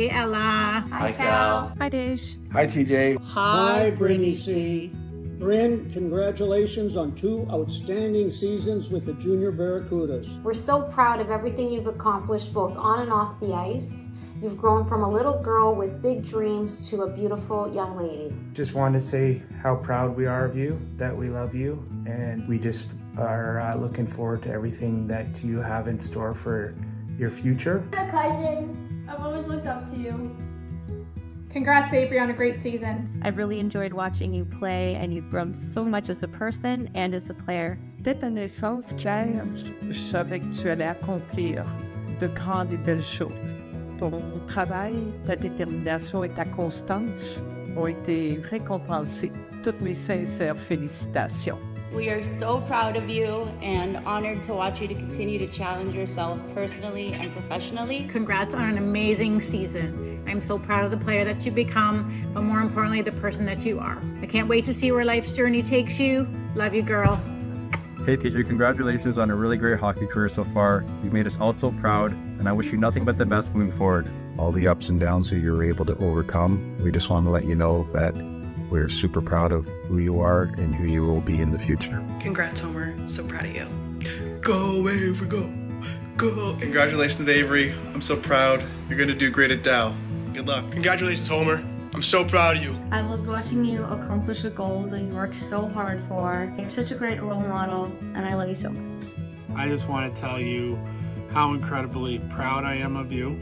Ella. Hi, Cal. Hi, Dej. Hi, TJ. Hi, Brittany C. Bryn, congratulations on 2 outstanding seasons with the Junior Barracudas. We're so proud of everything you've accomplished both on and off the ice. You've grown from a little girl with big dreams to a beautiful young lady. Just wanted to say how proud we are of you, that we love you, and we just are looking forward to everything that you have in store for your future. My cousin. I've always looked up to you. Congrats, Avery, on a great season. I've really enjoyed watching you play, and you've grown so much as a person and as a player. Dès ta naissance, Claire, je savais que tu allais accomplir de grandes et belles choses. Ton travail, ta détermination et ta constance ont été récompensés. Toutes mes sincères félicitations. We are so proud of you and honored to watch you to continue to challenge yourself personally and professionally. Congrats on an amazing season. I'm so proud of the player that you become, but more importantly, the person that you are. I can't wait to see where life's journey takes you. Love you, girl. Hey, TJ, congratulations on a really great hockey career so far. You've made us all so proud, and I wish you nothing but the best moving forward. All the ups and downs that you're able to overcome, we just want to let you know that we're super proud of who you are and who you will be in the future. Congrats, Homer. So proud of you. Go, Avery, go. Go. Congratulations, Avery. I'm so proud. You're going to do great at Dow. Good luck. Congratulations, Homer. I'm so proud of you. I loved watching you accomplish the goals that you worked so hard for. You're such a great role model, and I love you so much. I just want to tell you how incredibly proud I am of you.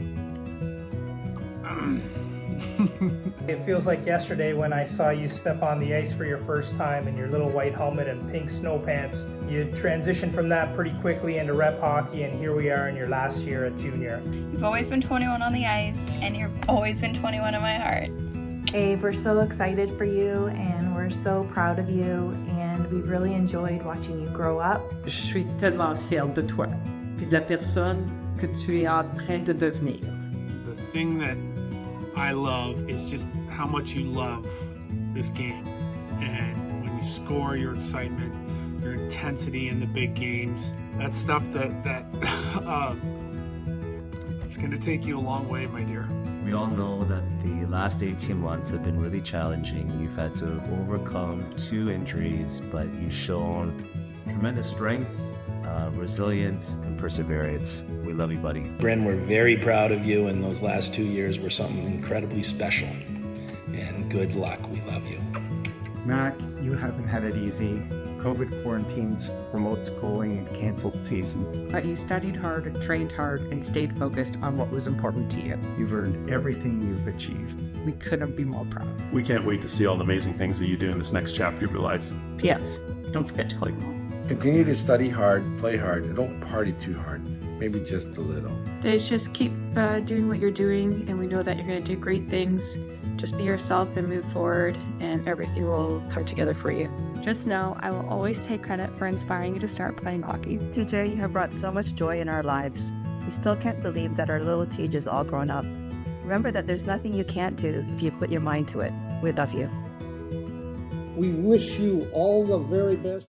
It feels like yesterday when I saw you step on the ice for your first time in your little white helmet and pink snow pants. You transitioned from that pretty quickly into rep hockey, and here we are in your last year at junior. You've always been 21 on the ice, and you've always been 21 in my heart. Abe, we're so excited for you, and we're so proud of you, and we've really enjoyed watching you grow up. Je suis tellement fière de toi et de la personne que tu es en train de devenir. The thing that I love is just how much you love this game. And when you score, your excitement, your intensity in the big games, that's stuff that it's going to take you a long way, my dear. We all know that the last 18 months have been really challenging. You've had to overcome 2 injuries, but you've shown tremendous strength, resilience, and perseverance. We love you, buddy. Bryn, we're very proud of you, and those last 2 years were something incredibly special. And good luck. We love you. Mac, you haven't had it easy. COVID quarantines, remote schooling, and canceled seasons. But you studied hard, trained hard, and stayed focused on what was important to you. You've earned everything you've achieved. We couldn't be more proud. We can't wait to see all the amazing things that you do in this next chapter of your life. P.S. Don't forget to click more. Continue to study hard, play hard, and don't party too hard. Maybe just a little. Dej, just keep doing what you're doing, and we know that you're going to do great things. Just be yourself and move forward, and everything will come together for you. Just know I will always take credit for inspiring you to start playing hockey. TJ, you have brought so much joy in our lives. We still can't believe that our little Tej is all grown up. Remember that there's nothing you can't do if you put your mind to it. We love you. We wish you all the very best.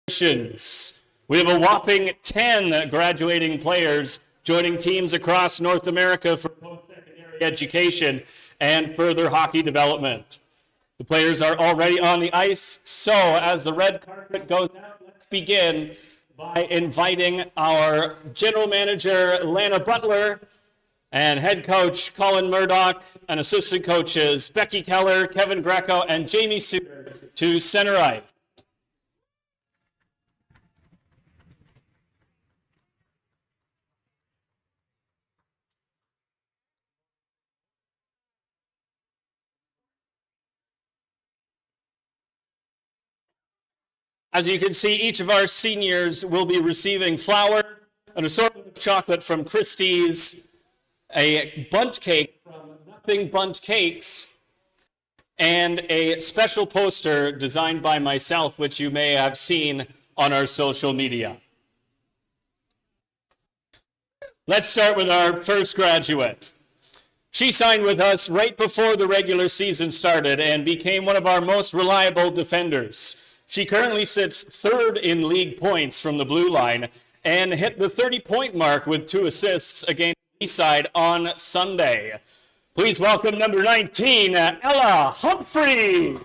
congratulations. We have a whopping 10 graduating players joining teams across North America for post-secondary education and further hockey development. The players are already on the ice, so as the red carpet goes out, let's begin by inviting our general manager, Lana Butler, and head coach Colin Murdoch, and assistant coaches Becky Keller, Kevin Greco, and Jamie Suter to center ice. As you can see, each of our seniors will be receiving flowers, an assortment of chocolate from Christie's, a bundt cake from Nothing Bundt Cakes, and a special poster designed by myself, which you may have seen on our social media. Let's start with our first graduate. She signed with us right before the regular season started and became one of our most reliable defenders. She currently sits third in league points from the blue line and hit the 30-point mark with 2 assists against Eastside on Sunday. Please welcome number 19, Ella Humphrey.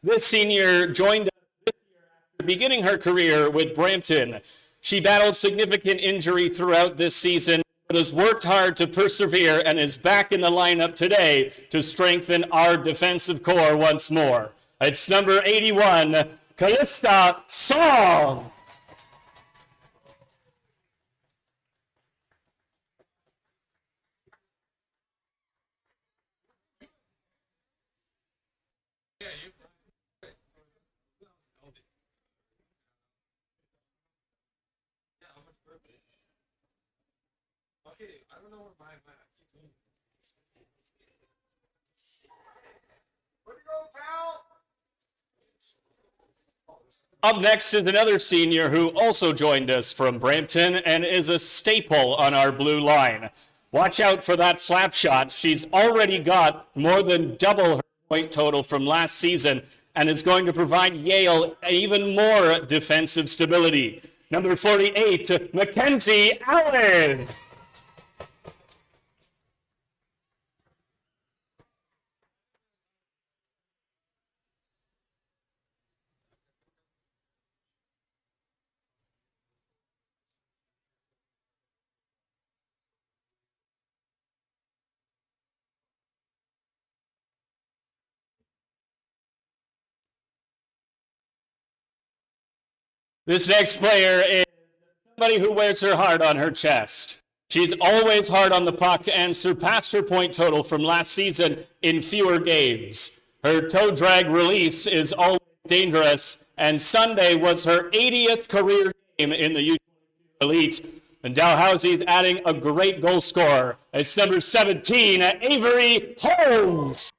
This senior joined us this year after beginning her career with Brampton. She battled significant injury throughout this season, but has worked hard to persevere and is back in the lineup today to strengthen our defensive core once more. It's number 81, Callista Song. Up next is another senior who also joined us from Brampton and is a staple on our blue line. Watch out for that slap shot. She's already got more than double her point total from last season and is going to provide Yale even more defensive stability. Number 48, Mackenzie Allen. This next player is somebody who wears her heart on her chest. She's always hard on the puck and surpassed her point total from last season in fewer games. Her toe drag release is always dangerous, and Sunday was her 80th career game in the U22 Elite. And Dalhousie's adding a great goal scorer. It's number 17, Avery Holmes.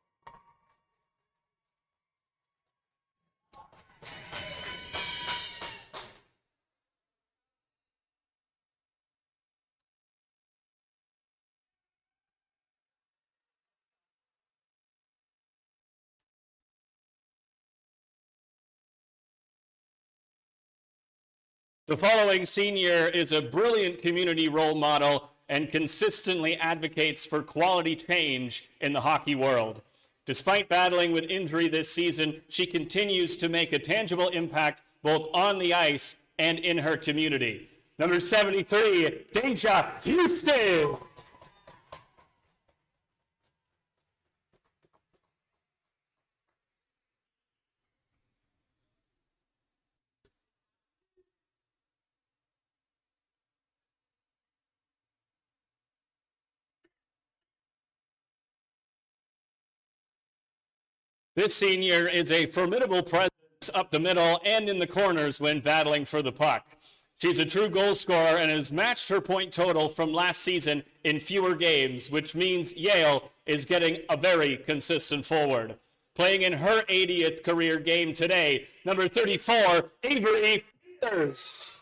The following senior is a brilliant community role model and consistently advocates for quality change in the hockey world. Despite battling with injury this season, she continues to make a tangible impact both on the ice and in her community. Number 73, Deja Houston. This senior is a formidable presence up the middle and in the corners when battling for the puck. She's a true goal scorer and has matched her point total from last season in fewer games, which means Yale is getting a very consistent forward. Playing in her 80th career game today, number 34, Avery Peters.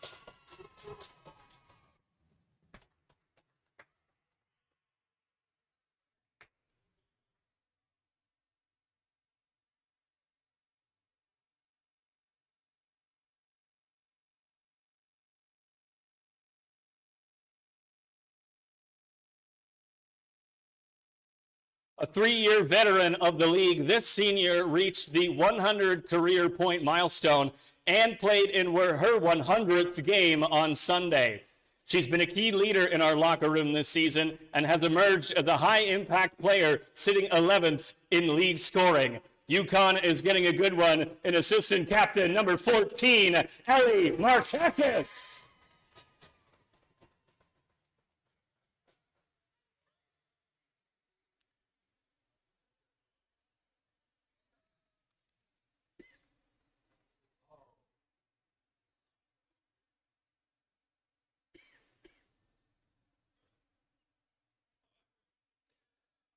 A 3-year veteran of the league, this senior reached the 100 career point milestone and played in her 100th game on Sunday. She's been a key leader in our locker room this season and has emerged as a high-impact player, sitting 11th in league scoring. UConn is getting a good one in assistant captain number 14, Ellie Marchakis.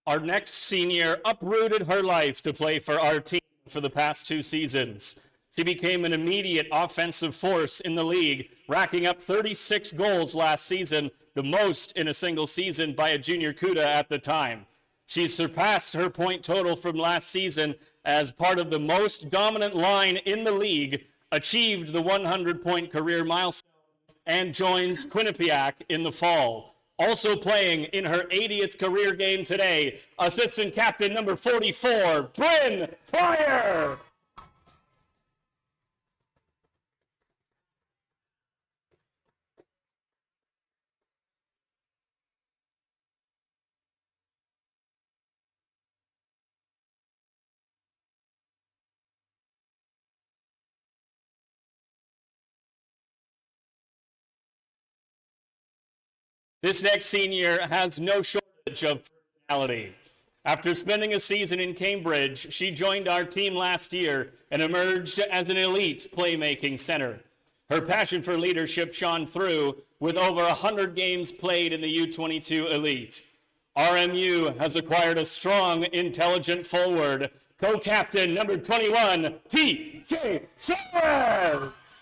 Our next senior uprooted her life to play for our team for the past 2 seasons. She became an immediate offensive force in the league, racking up 36 goals last season, the most in a single season by a junior CUDA at the time. She surpassed her point total from last season as part of the most dominant line in the league, achieved the 100-point career milestone, and joins Quinnipiac in the fall. Also playing in her 80th career game today, assistant captain number 44, Bryn Pryor. This next senior has no shortage of personality. After spending a season in Cambridge, she joined our team last year and emerged as an elite playmaking center. Her passion for leadership shone through with over 100 games played in the U22 Elite. RMU has acquired a strong, intelligent forward, co-captain number 21, TJ Flores.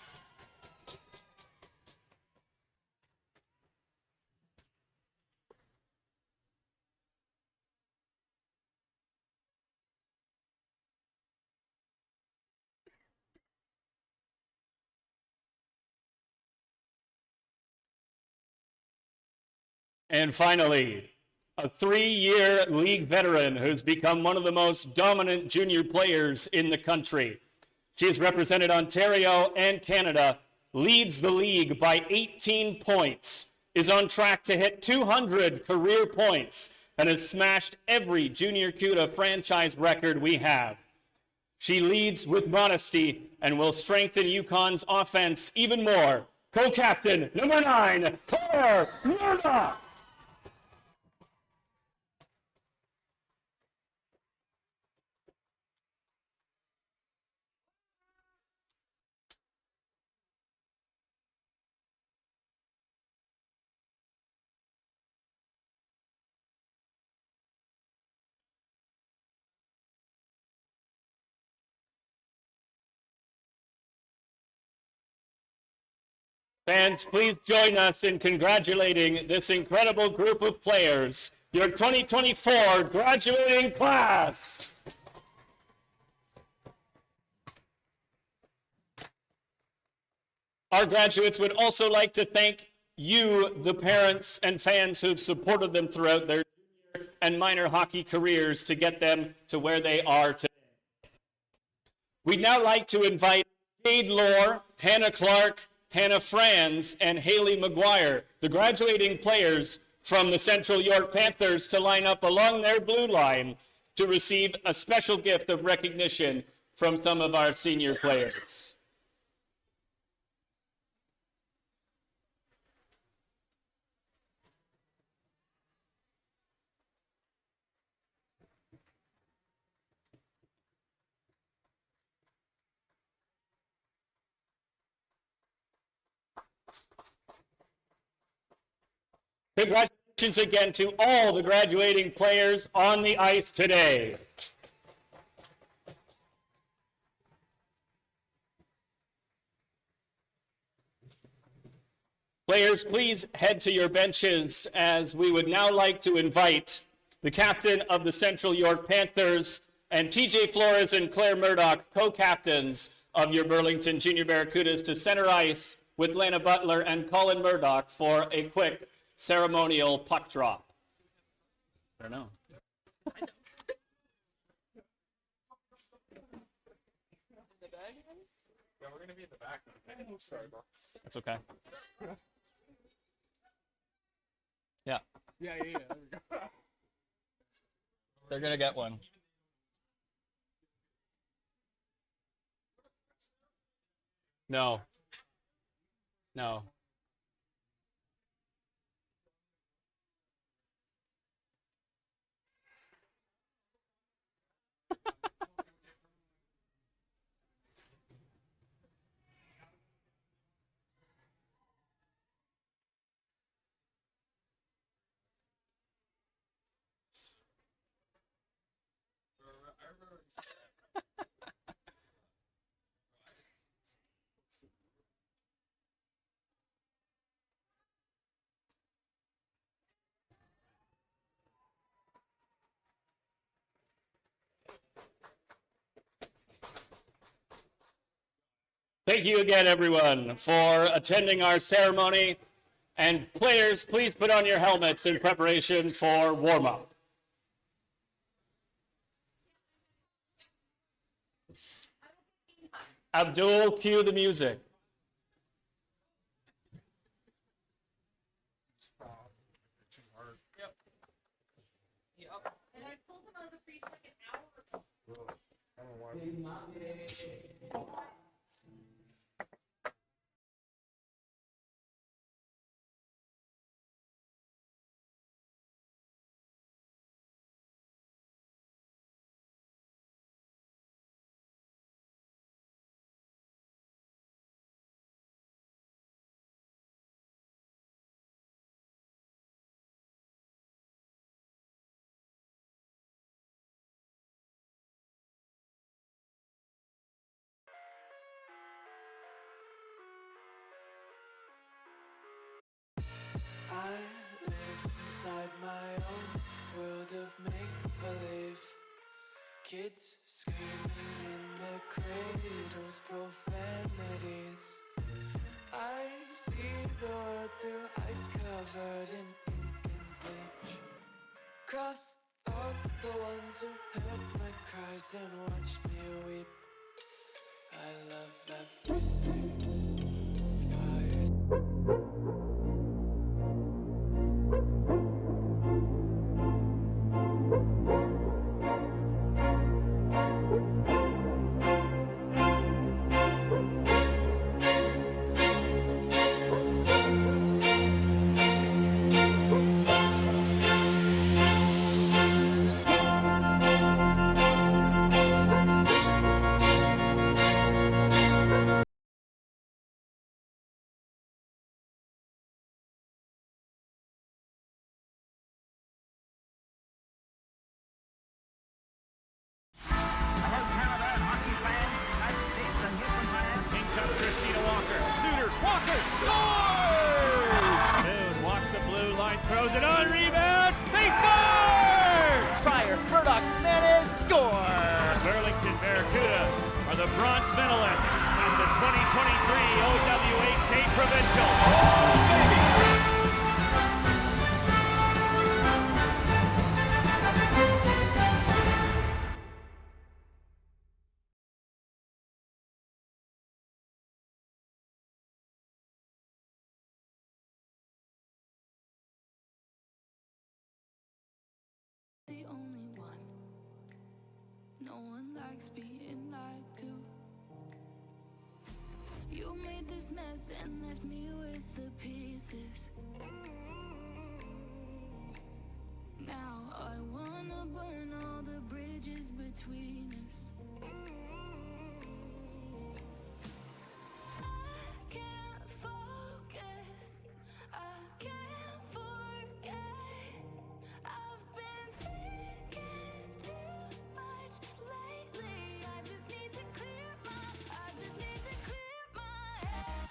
And finally, a 3-year league veteran who's become one of the most dominant junior players in the country. She has represented Ontario and Canada, leads the league by 18 points, is on track to hit 200 career points, and has smashed every junior CUDA franchise record we have. She leads with modesty and will strengthen UConn's offense even more. Co-captain number 9, Claire Murdoch. Fans, please join us in congratulating this incredible group of players, your 2024 graduating class. Our graduates would also like to thank you, the parents and fans who've supported them throughout their junior and minor hockey careers to get them to where they are today. We'd now like to invite Jade Lohr, Hannah Clark, Hannah Franz, and Haley McGuire, the graduating players from the Central York Panthers, to line up along their blue line to receive a special gift of recognition from some of our senior players. Congratulations again to all the graduating players on the ice today. Players, please head to your benches, as we would now like to invite the captain of the Central York Panthers and TJ Flores and Claire Murdoch, co-captains of your Burlington Junior Barracudas, to center ice with Lana Butler and Colin Murdoch for a quick ceremonial puck drop. I don't know. Yeah, we're gonna be in the back. Sorry, bro. That's okay. Yeah. Yeah. There we go. They're gonna get one. No. No. Thank you again, everyone, for attending our ceremony. And players, please put on your helmets in preparation for warm-up. Abdul, cue the music. And I pulled them out of the freezer like an hour ago. I live inside my own world of make-believe. Kids screaming in their cradles, profanities. I see the world through ice covered in ink and bleach. Cross out the ones who heard my cries and watched me weep. I love everything. Fires. Throws it on, rebound, they score! Fire, Murdoch, Menace, score! Burlington Barracudas are the bronze medalists at the 2023 OWHA Provincial. Oh, baby! The only one. No one likes being lied to. You made this mess and left me with the pieces. Now I wanna burn all the bridges between us. I can't focus. I can't forget. I've been thinking too much lately. I just need to clear my head. I just need to clear my head.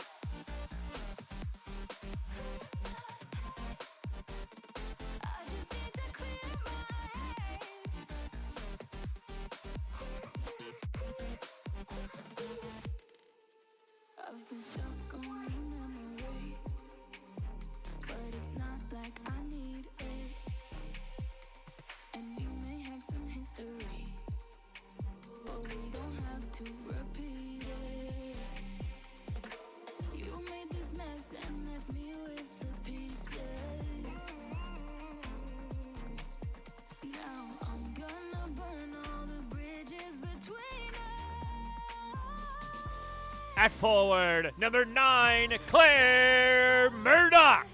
At forward, number 9, Claire Murdoch.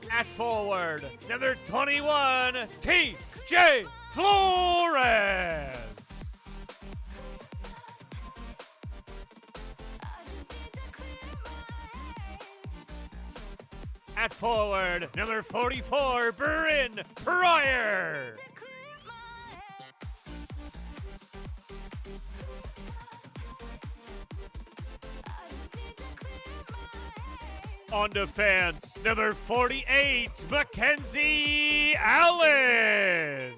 At forward, number 21, T.J. Flores. At forward, number 44, Bryn Pryor. On defense, number 48, Mackenzie Allen.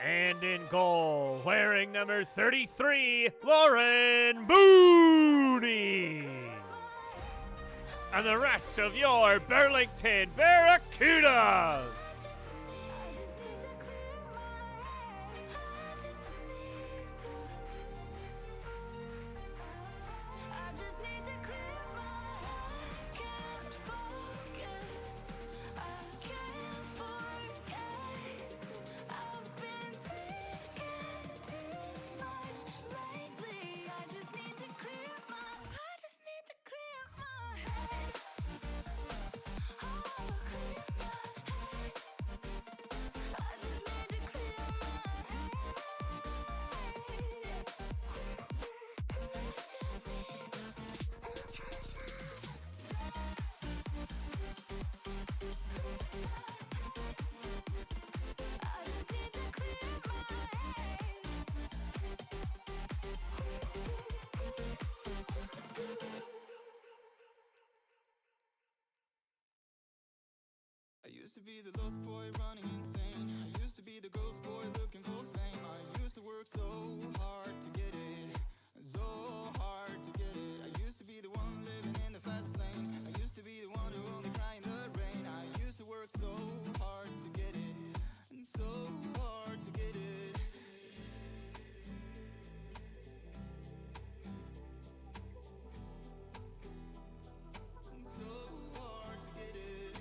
And in goal, wearing number 33, Lauren Booney. And the rest of your Burlington Barracudas. I used to be the lost boy running insane. I used to be the ghost boy looking for fame. I used to work so hard to get it, so hard to get it. I used to be the one living in the fast lane. I used to be the one who only cried in the rain. I used to work so hard to get it, and so hard to get it. And so hard to get it.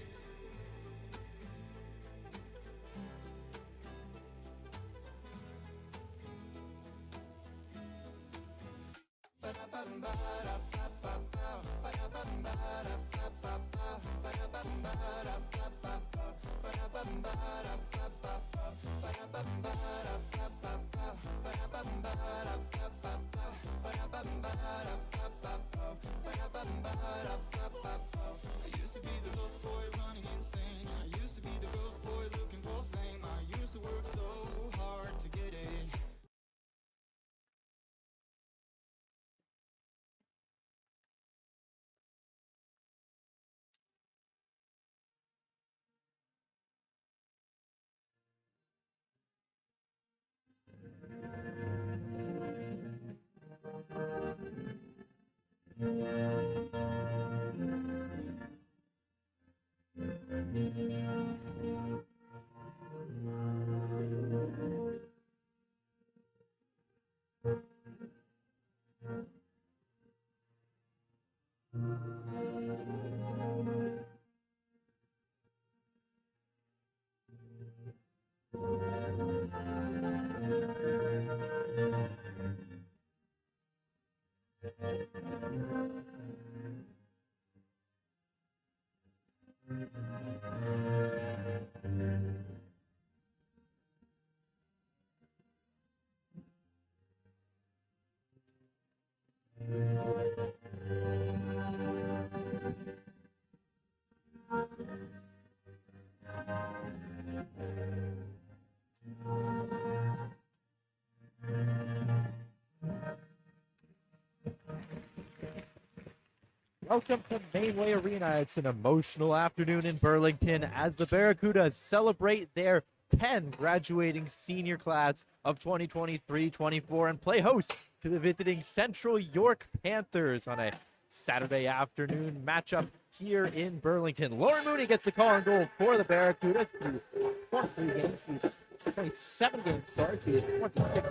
I used to be the lost boy running insane. I used to be the ghost boy looking for fame. I used to work so hard to get it. Welcome to Mainway Arena. It's an emotional afternoon in Burlington as the Barracudas celebrate their 10 graduating senior class of 2023-24 and play host to the visiting Central York Panthers on a Saturday afternoon matchup here in Burlington. Lauren Mooney gets the call and goal for the Barracudas through 23 games. She's 27 games, sorry. She is 26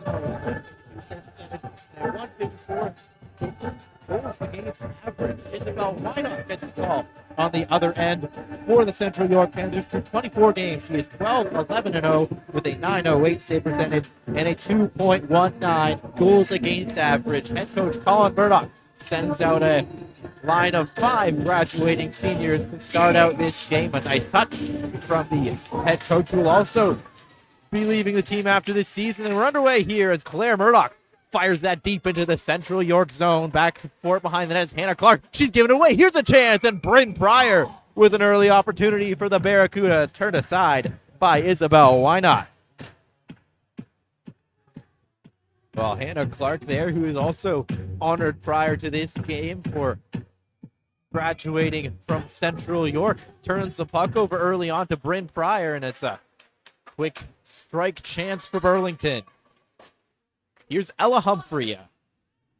and 154 goals against average. Isabel Wynot gets the call on the other end for the Central York Panthers. Through 24 games, she is 12-11-0 with a 908 save percentage and a 2.19 goals against average. Head coach Colin Murdoch sends out a line of 5 graduating seniors to start out this game. A nice touch from the head coach, who will also be leaving the team after this season. And we're underway here as Claire Murdoch fires that deep into the Central York zone. Back for it behind the net is Hannah Clark. She's given away. Here's a chance. And Bryn Pryor with an early opportunity for the Barracudas, turned aside by Isabel Wynot. Well, Hannah Clark there, who is also honored prior to this game for graduating from Central York, turns the puck over early on to Bryn Pryor, and it's a quick strike chance for Burlington. Here's Ella Humphrey,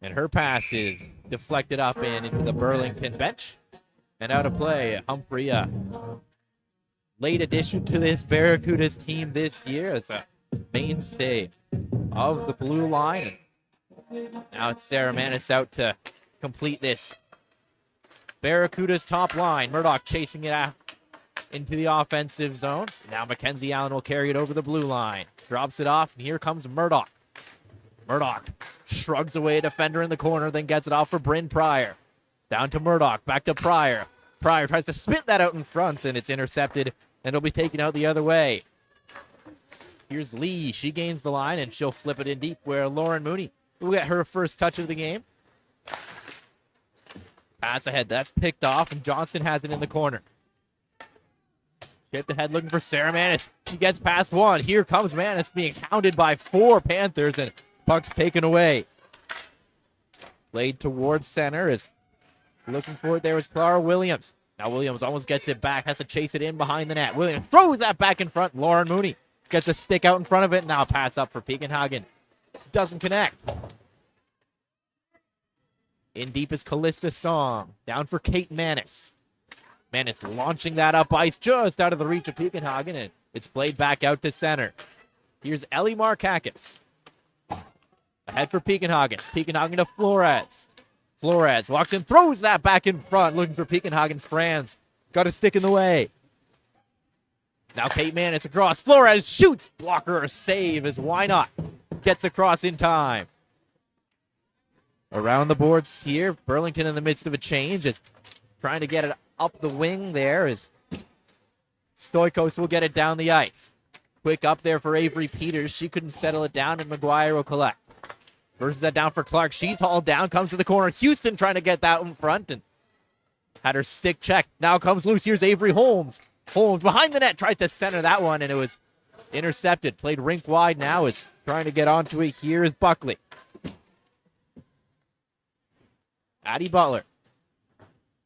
and her pass is deflected up and into the Burlington bench. And out of play, Humphrey, late addition to this Barracudas team this year as a mainstay of the blue line. Now it's Sarah Manis out to complete this Barracudas top line. Murdoch chasing it out into the offensive zone. Now Mackenzie Allen will carry it over the blue line. Drops it off, and here comes Murdoch. Murdoch shrugs away a defender in the corner, then gets it off for Bryn Pryor. Down to Murdoch, back to Pryor. Pryor tries to spit that out in front, and it's intercepted, and it'll be taken out the other way. Here's Lee. She gains the line, and she'll flip it in deep where Lauren Mooney will get her first touch of the game. Pass ahead. That's picked off, and Johnston has it in the corner. Hit ahead looking for Sarah Manis. She gets past one. Here comes Manis being hounded by 4 Panthers, and puck's taken away. Played towards center is looking for it. There was Clara Williams. Now Williams almost gets it back. Has to chase it in behind the net. Williams throws that back in front. Lauren Mooney gets a stick out in front of it. Now pass up for Pekenhagen. Doesn't connect. In deep is Callista Song. Down for Kate Manis. Manis launching that up ice just out of the reach of Pekenhagen, and it's played back out to center. Here's Ellie Markakis. Ahead for Pekenhagen. Pekenhagen to Flores. Flores walks in, throws that back in front, looking for Pekenhagen. Franz got a stick in the way. Now Kate Manis across. Flores shoots. Blocker a save as Wynot gets across in time. Around the boards here, Burlington in the midst of a change. It's trying to get it up the wing there as Stoikos will get it down the ice. Quick up there for Avery Peters. She couldn't settle it down, and McGuire will collect. Versus that down for Clark. She's hauled down, comes to the corner. Houston trying to get that in front and had her stick checked. Now comes loose. Here's Avery Holmes. Holmes behind the net, tried to center that one, and it was intercepted. Played rink wide now, is trying to get onto it. Here is Buckley. Addie Butler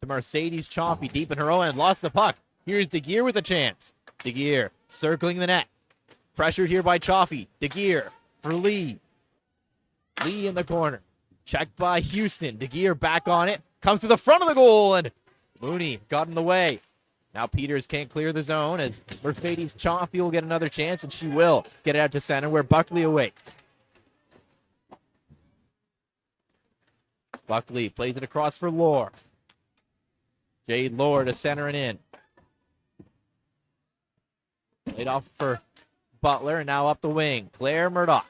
to Mercedes Chompy, deep in her own end, lost the puck. Here's DeGear with a chance. DeGear circling the net. Pressured here by Chaffee. DeGear for Lee. Lee in the corner. Checked by Houston. DeGear back on it. Comes to the front of the goal, and Mooney got in the way. Now Peters can't clear the zone as Mercedes Chaffee will get another chance, and she will get it out to center where Buckley awaits. Buckley plays it across for Lohr. Jade Lohr to center and in. Played off for Butler, and now up the wing. Claire Murdoch.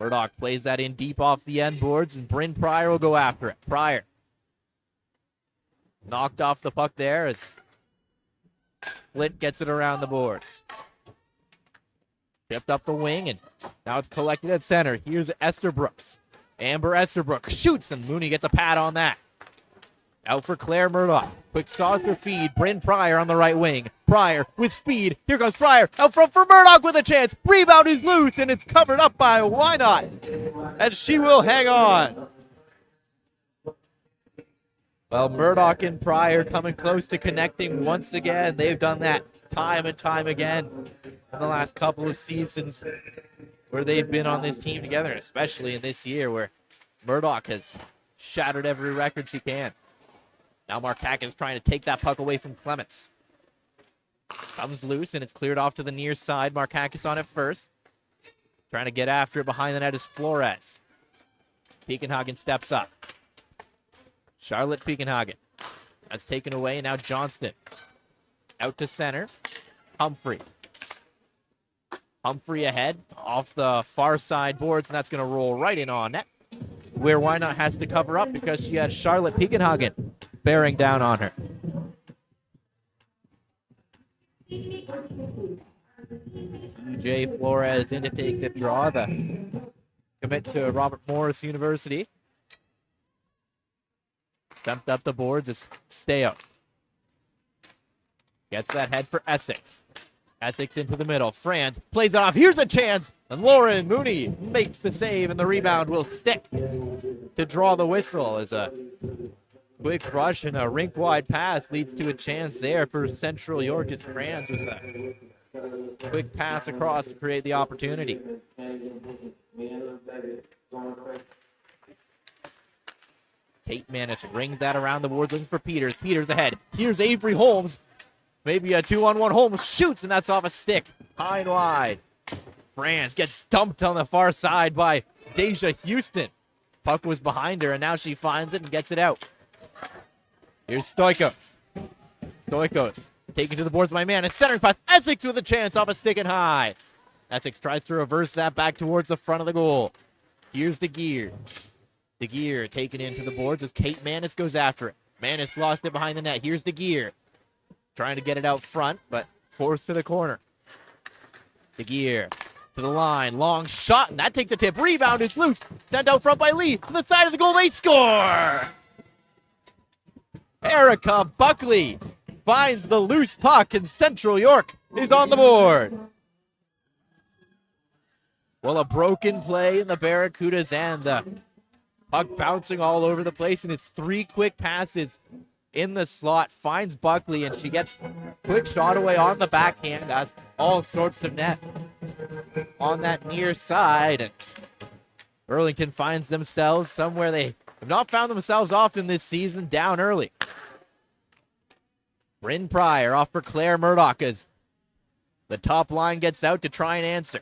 Murdoch plays that in deep off the end boards, and Bryn Pryor will go after it. Pryor knocked off the puck there as Flint gets it around the boards. Tipped up the wing, and now it's collected at center. Here's Esther Brooks. Amber Esterbrook shoots, and Mooney gets a pad on that. Out for Claire Murdoch. Quick saucer feed. Bryn Pryor on the right wing. Pryor with speed. Here comes Pryor. Out front for Murdoch with a chance. Rebound is loose, and it's covered up by Wynot. And she will hang on. Well, Murdoch and Pryor coming close to connecting once again. They've done that time and time again in the last couple of seasons where they've been on this team together, especially in this year where Murdoch has shattered every record she can. Now Markakis trying to take that puck away from Clements. Comes loose, and it's cleared off to the near side. Markakis on it first. Trying to get after it behind the net is Flores. Piekenhagen steps up. Charlotte Piekenhagen. That's taken away, and now Johnston. Out to center. Humphrey. Humphrey ahead off the far side boards, and that's going to roll right in on net, where Wynot has to cover up because she has Charlotte Piekenhagen bearing down on her. TJ Flores in to take the draw, the commit to Robert Morris University. Dumped up the boards is Steos. Gets that head for Essex. Essex into the middle. Franz plays it off. Here's a chance. And Lauren Mooney makes the save, and the rebound will stick to draw the whistle as a quick rush and a rink-wide pass leads to a chance there for Central York as Franz with a quick pass across to create the opportunity. Kate Manis rings that around the boards looking for Peters. Peters ahead. Here's Avery Holmes. Maybe a 2-on-1. Holmes shoots, and that's off a stick. High and wide. Franz gets dumped on the far side by Deja Houston. Puck was behind her, and now she finds it and gets it out. Here's Stoikos. Stoikos taken to the boards by Manis. Centering pass. Essex with a chance off a stick and high. Essex tries to reverse that back towards the front of the goal. Here's DeGear. DeGear taken into the boards as Kate Manis goes after it. Manis lost it behind the net. Here's DeGear. Trying to get it out front, but forced to the corner. DeGear to the line. Long shot, and that takes a tip. Rebound is loose. Sent out front by Lee. To the side of the goal, they score! Erica Buckley finds the loose puck, and Central York is on the board. Well, a broken play in the Barracudas and the puck bouncing all over the place, and it's three quick passes in the slot, finds Buckley, and she gets quick shot away on the backhand. Has all sorts of net on that near side. And Burlington finds themselves somewhere they have not found themselves often this season, down early. Bryn Pryor off for Claire Murdoch as the top line gets out to try and answer.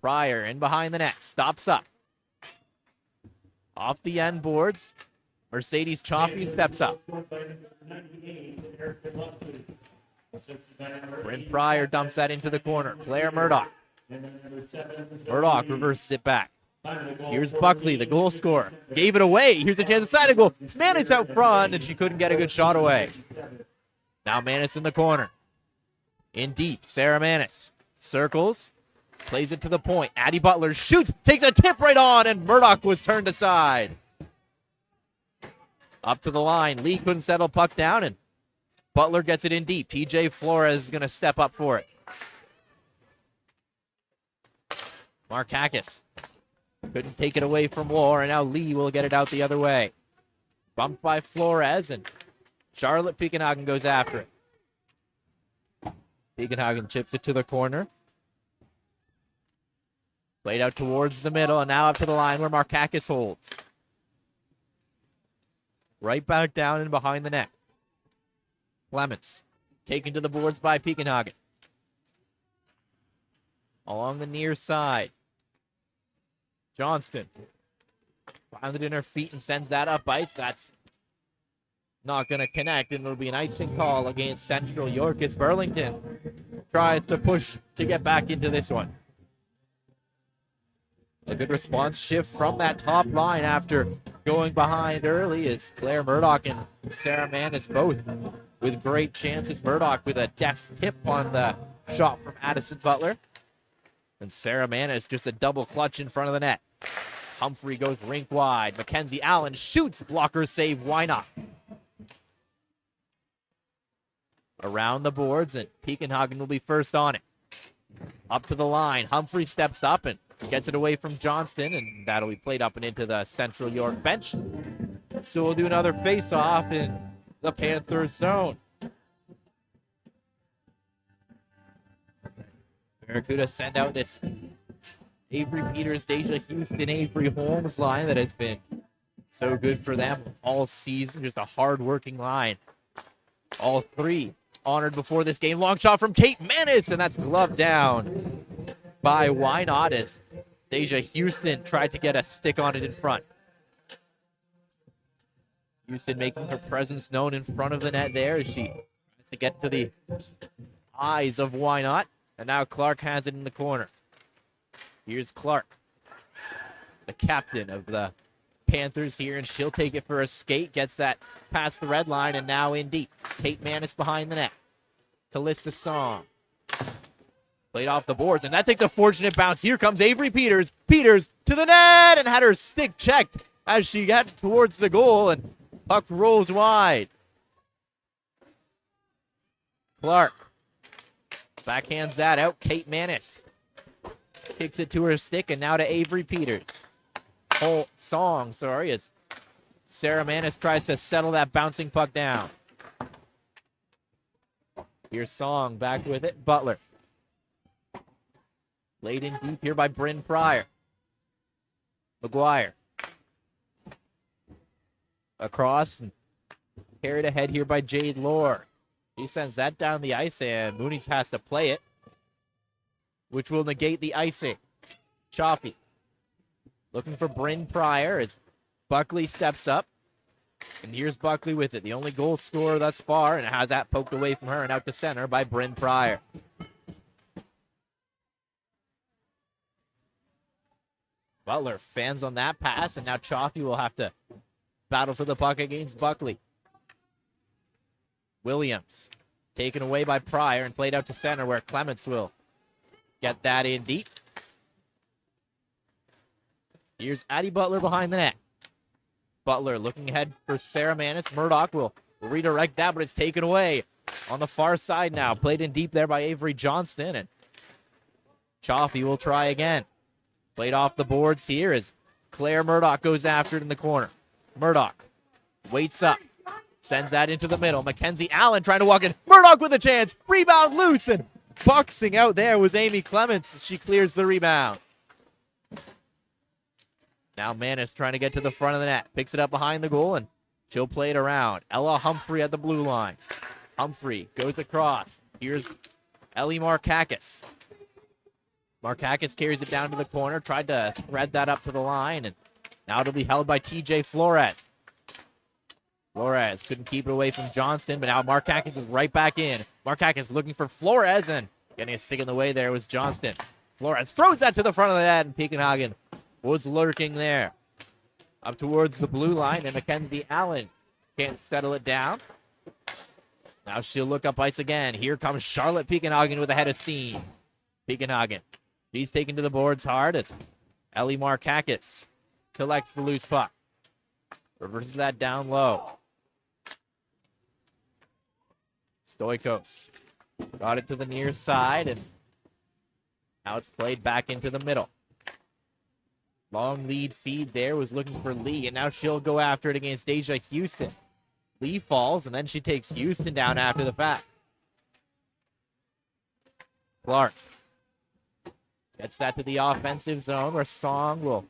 Pryor in behind the net, stops up. Off the end boards, Mercedes Chaffee steps up. Bryn Pryor dumps that into the corner. Claire Murdoch. Murdoch reverses it back. Here's Buckley, the goal scorer. Gave it away. Here's a chance inside a goal. It's Manis out front, and she couldn't get a good shot away. Now Manis in the corner. In deep, Sarah Manis. Circles. Plays it to the point. Addie Butler shoots. Takes a tip right on, and Murdoch was turned aside. Up to the line. Lee couldn't settle puck down, and Butler gets it in deep. TJ Flores is going to step up for it. Markakis couldn't take it away from War, and now Lee will get it out the other way. Bumped by Flores, and Charlotte Piekenhagen goes after it. Piekenhagen chips it to the corner. Played out towards the middle, and now up to the line where Markakis holds. Right back down and behind the net. Clements taken to the boards by Piekenhagen. Along the near side. Johnston found it in her feet and sends that up ice. That's not going to connect, and it'll be an icing call against Central York as Burlington tries to push to get back into this one. A good response shift from that top line after going behind early is Claire Murdoch and Sarah Manis both with great chances. Murdoch with a deft tip on the shot from Addison Butler. And Sarah Manis just a double clutch in front of the net. Humphrey goes rink wide. Mackenzie Allen shoots. Blocker save. Why not? Around the boards, and Piekenhagen will be first on it. Up to the line. Humphrey steps up and gets it away from Johnston, and that'll be played up and into the Central York bench. So we'll do another face-off in the Panthers zone. Barracuda send out this Avery Peters, Deja Houston, Avery Holmes line that has been so good for them all season. Just a hard-working line. All three honored before this game. Long shot from Kate Manis, and that's gloved down by Why Not. It's Deja Houston tried to get a stick on it in front. Houston making her presence known in front of the net there as she tries to get to the eyes of Why Not. And now Clark has it in the corner. Here's Clark, the captain of the Panthers here, and she'll take it for a skate. Gets that past the red line, and now in deep. Kate Manis behind the net. Callista Song. Played off the boards, and that takes a fortunate bounce. Here comes Avery Peters. Peters to the net, and had her stick checked as she got towards the goal, and puck rolls wide. Clark backhands that out. Kate Manis kicks it to her stick, and now to Avery Peters. Song, as Sarah Manis tries to settle that bouncing puck down. Here's Song back with it. Butler. Laid in deep here by Bryn Pryor. McGuire. Across and carried ahead here by Jade Lohr. He sends that down the ice, and Mooney's has to play it, which will negate the icing. Chaffee looking for Bryn Pryor as Buckley steps up. And here's Buckley with it, the only goal scorer thus far, and it has that poked away from her and out to center by Bryn Pryor. Butler fans on that pass, and now Chaffee will have to battle for the puck against Buckley. Williams taken away by Pryor and played out to center where Clements will get that in deep. Here's Addie Butler behind the net. Butler looking ahead for Sarah Manis. Murdoch will redirect that, but it's taken away on the far side now. Played in deep there by Avery Johnston, and Chaffee will try again. Played off the boards here as Claire Murdoch goes after it in the corner. Murdoch waits up. Sends that into the middle. Mackenzie Allen trying to walk in. Murdoch with a chance. Rebound loose, and boxing out there was Amy Clements as she clears the rebound. Now Manis trying to get to the front of the net. Picks it up behind the goal, and she'll play it around. Ella Humphrey at the blue line. Humphrey goes across. Here's Ellie Markakis. Markakis carries it down to the corner. Tried to thread that up to the line, and now it'll be held by TJ Flores. Flores couldn't keep it away from Johnston, but now Markakis is right back in. Markakis looking for Flores, and getting a stick in the way there was Johnston. Flores throws that to the front of the net, and Pekenhagen was lurking there. Up towards the blue line, and Mackenzie Allen can't settle it down. Now she'll look up ice again. Here comes Charlotte Pekenhagen with a head of steam. Pekenhagen, she's taken to the boards hard. It's Ellie Markakis collects the loose puck. Reverses that down low. Stoikos got it to the near side, and now it's played back into the middle. Long lead feed there, was looking for Lee, and now she'll go after it against Deja Houston. Lee falls, and then she takes Houston down after the fact. Clark gets that to the offensive zone where Song will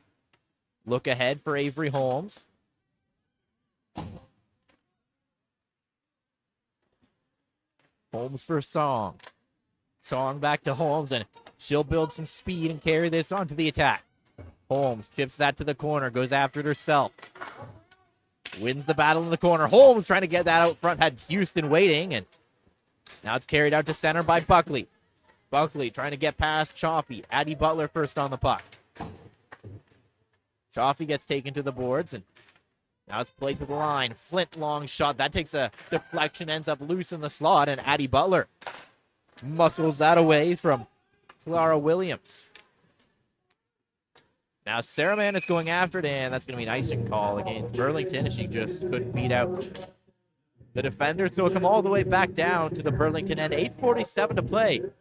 look ahead for Avery Holmes. Holmes for Song. Song back to Holmes, and she'll build some speed and carry this onto the attack. Holmes chips that to the corner, goes after it herself. Wins the battle in the corner. Holmes trying to get that out front, had Houston waiting, and now it's carried out to center by Buckley. Buckley trying to get past Chaffee. Addie Butler first on the puck. Chaffee gets taken to the boards, and now it's played to the line. Flint long shot. That takes a deflection, ends up loose in the slot, and Addie Butler muscles that away from Clara Williams. Now Sarah Mann is going after it, and that's going to be an icing call against Burlington as she just couldn't beat out the defender. So it'll come all the way back down to the Burlington end. 8:47 to play in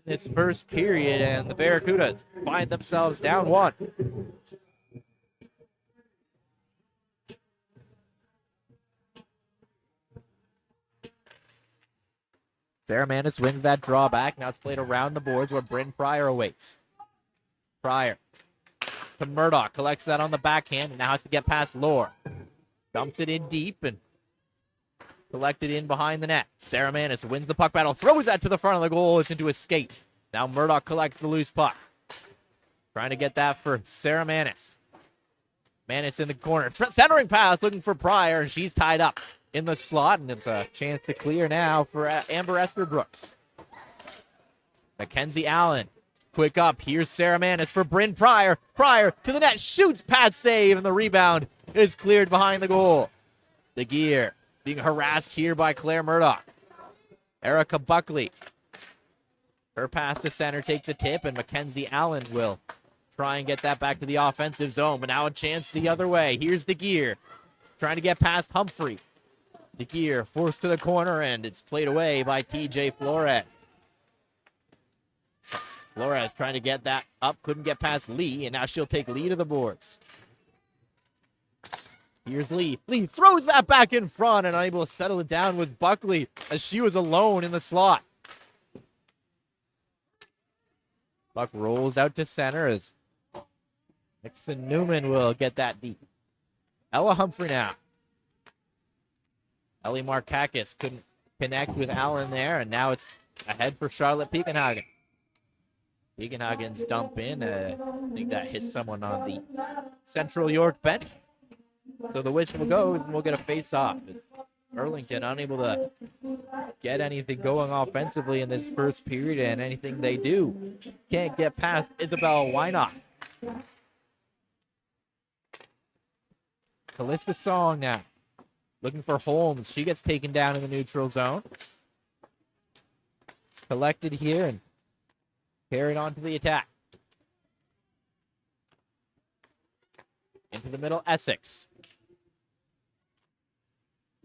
this first period, and the Barracudas find themselves down one. Sarah Manis wins that drawback. Now it's played around the boards where Bryn Pryor awaits. Pryor to Murdoch, collects that on the backhand, and now has to get past Lohr. Dumps it in deep and collected in behind the net. Sarah Manis wins the puck battle, throws that to the front of the goal. It's into a skate. Now Murdoch collects the loose puck. Trying to get that for Sarah Manis. Manis in the corner. Centering pass looking for Pryor, and she's tied up in the slot, and it's a chance to clear now for Amber Esterbrook. Mackenzie Allen. Quick up. Here's Sarah Manis for Bryn Pryor. Pryor to the net. Shoots. Pass save, and the rebound is cleared behind the goal. The Gear being harassed here by Claire Murdoch. Erica Buckley. Her pass to center takes a tip, and Mackenzie Allen will try and get that back to the offensive zone, but now a chance the other way. Here's the Gear trying to get past Humphrey. The Gear forced to the corner, and it's played away by TJ Flores. Flores trying to get that up, couldn't get past Lee, and now she'll take Lee to the boards. Here's Lee. Lee throws that back in front, and unable to settle it down was Buckley as she was alone in the slot. Buck rolls out to center as Nixon Newman will get that deep. Ella Humphrey now. Ellie Markakis couldn't connect with Allen there, and now it's ahead for Charlotte Piekenhagen. Piekenhagen's dump in. I think that hits someone on the Central York bench. So the whistle goes, and we'll get a face-off. Burlington unable to get anything going offensively in this first period, and anything they do can't get past Isabel Wynot. Callista Song now. Looking for Holmes. She gets taken down in the neutral zone. Collected here and carried on to the attack. Into the middle, Essex.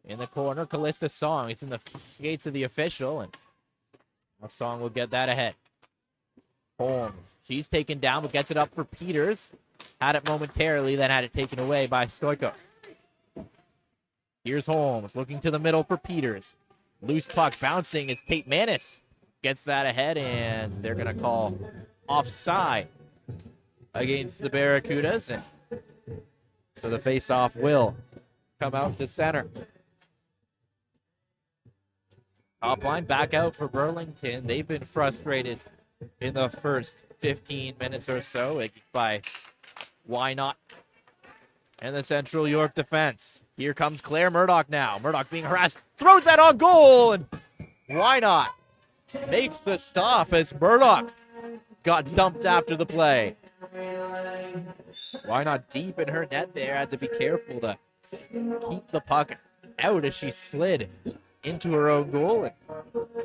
In the corner, Callista Song. It's in the skates of the official, and Song will get that ahead. Holmes. She's taken down, but gets it up for Peters. Had it momentarily, then had it taken away by Stoikos. Here's Holmes looking to the middle for Peters. Loose puck bouncing as Kate Manis gets that ahead, and they're going to call offside against the Barracudas. And so the face-off will come out to center. Top line back out for Burlington. They've been frustrated in the first 15 minutes or so by Wynot and the Central York defense. Here comes Claire Murdoch now. Murdoch being harassed. Throws that on goal, and Wynot makes the stop as Murdoch got dumped after the play. Wynot deep in her net there. Had to be careful to keep the puck out as she slid into her own goal, and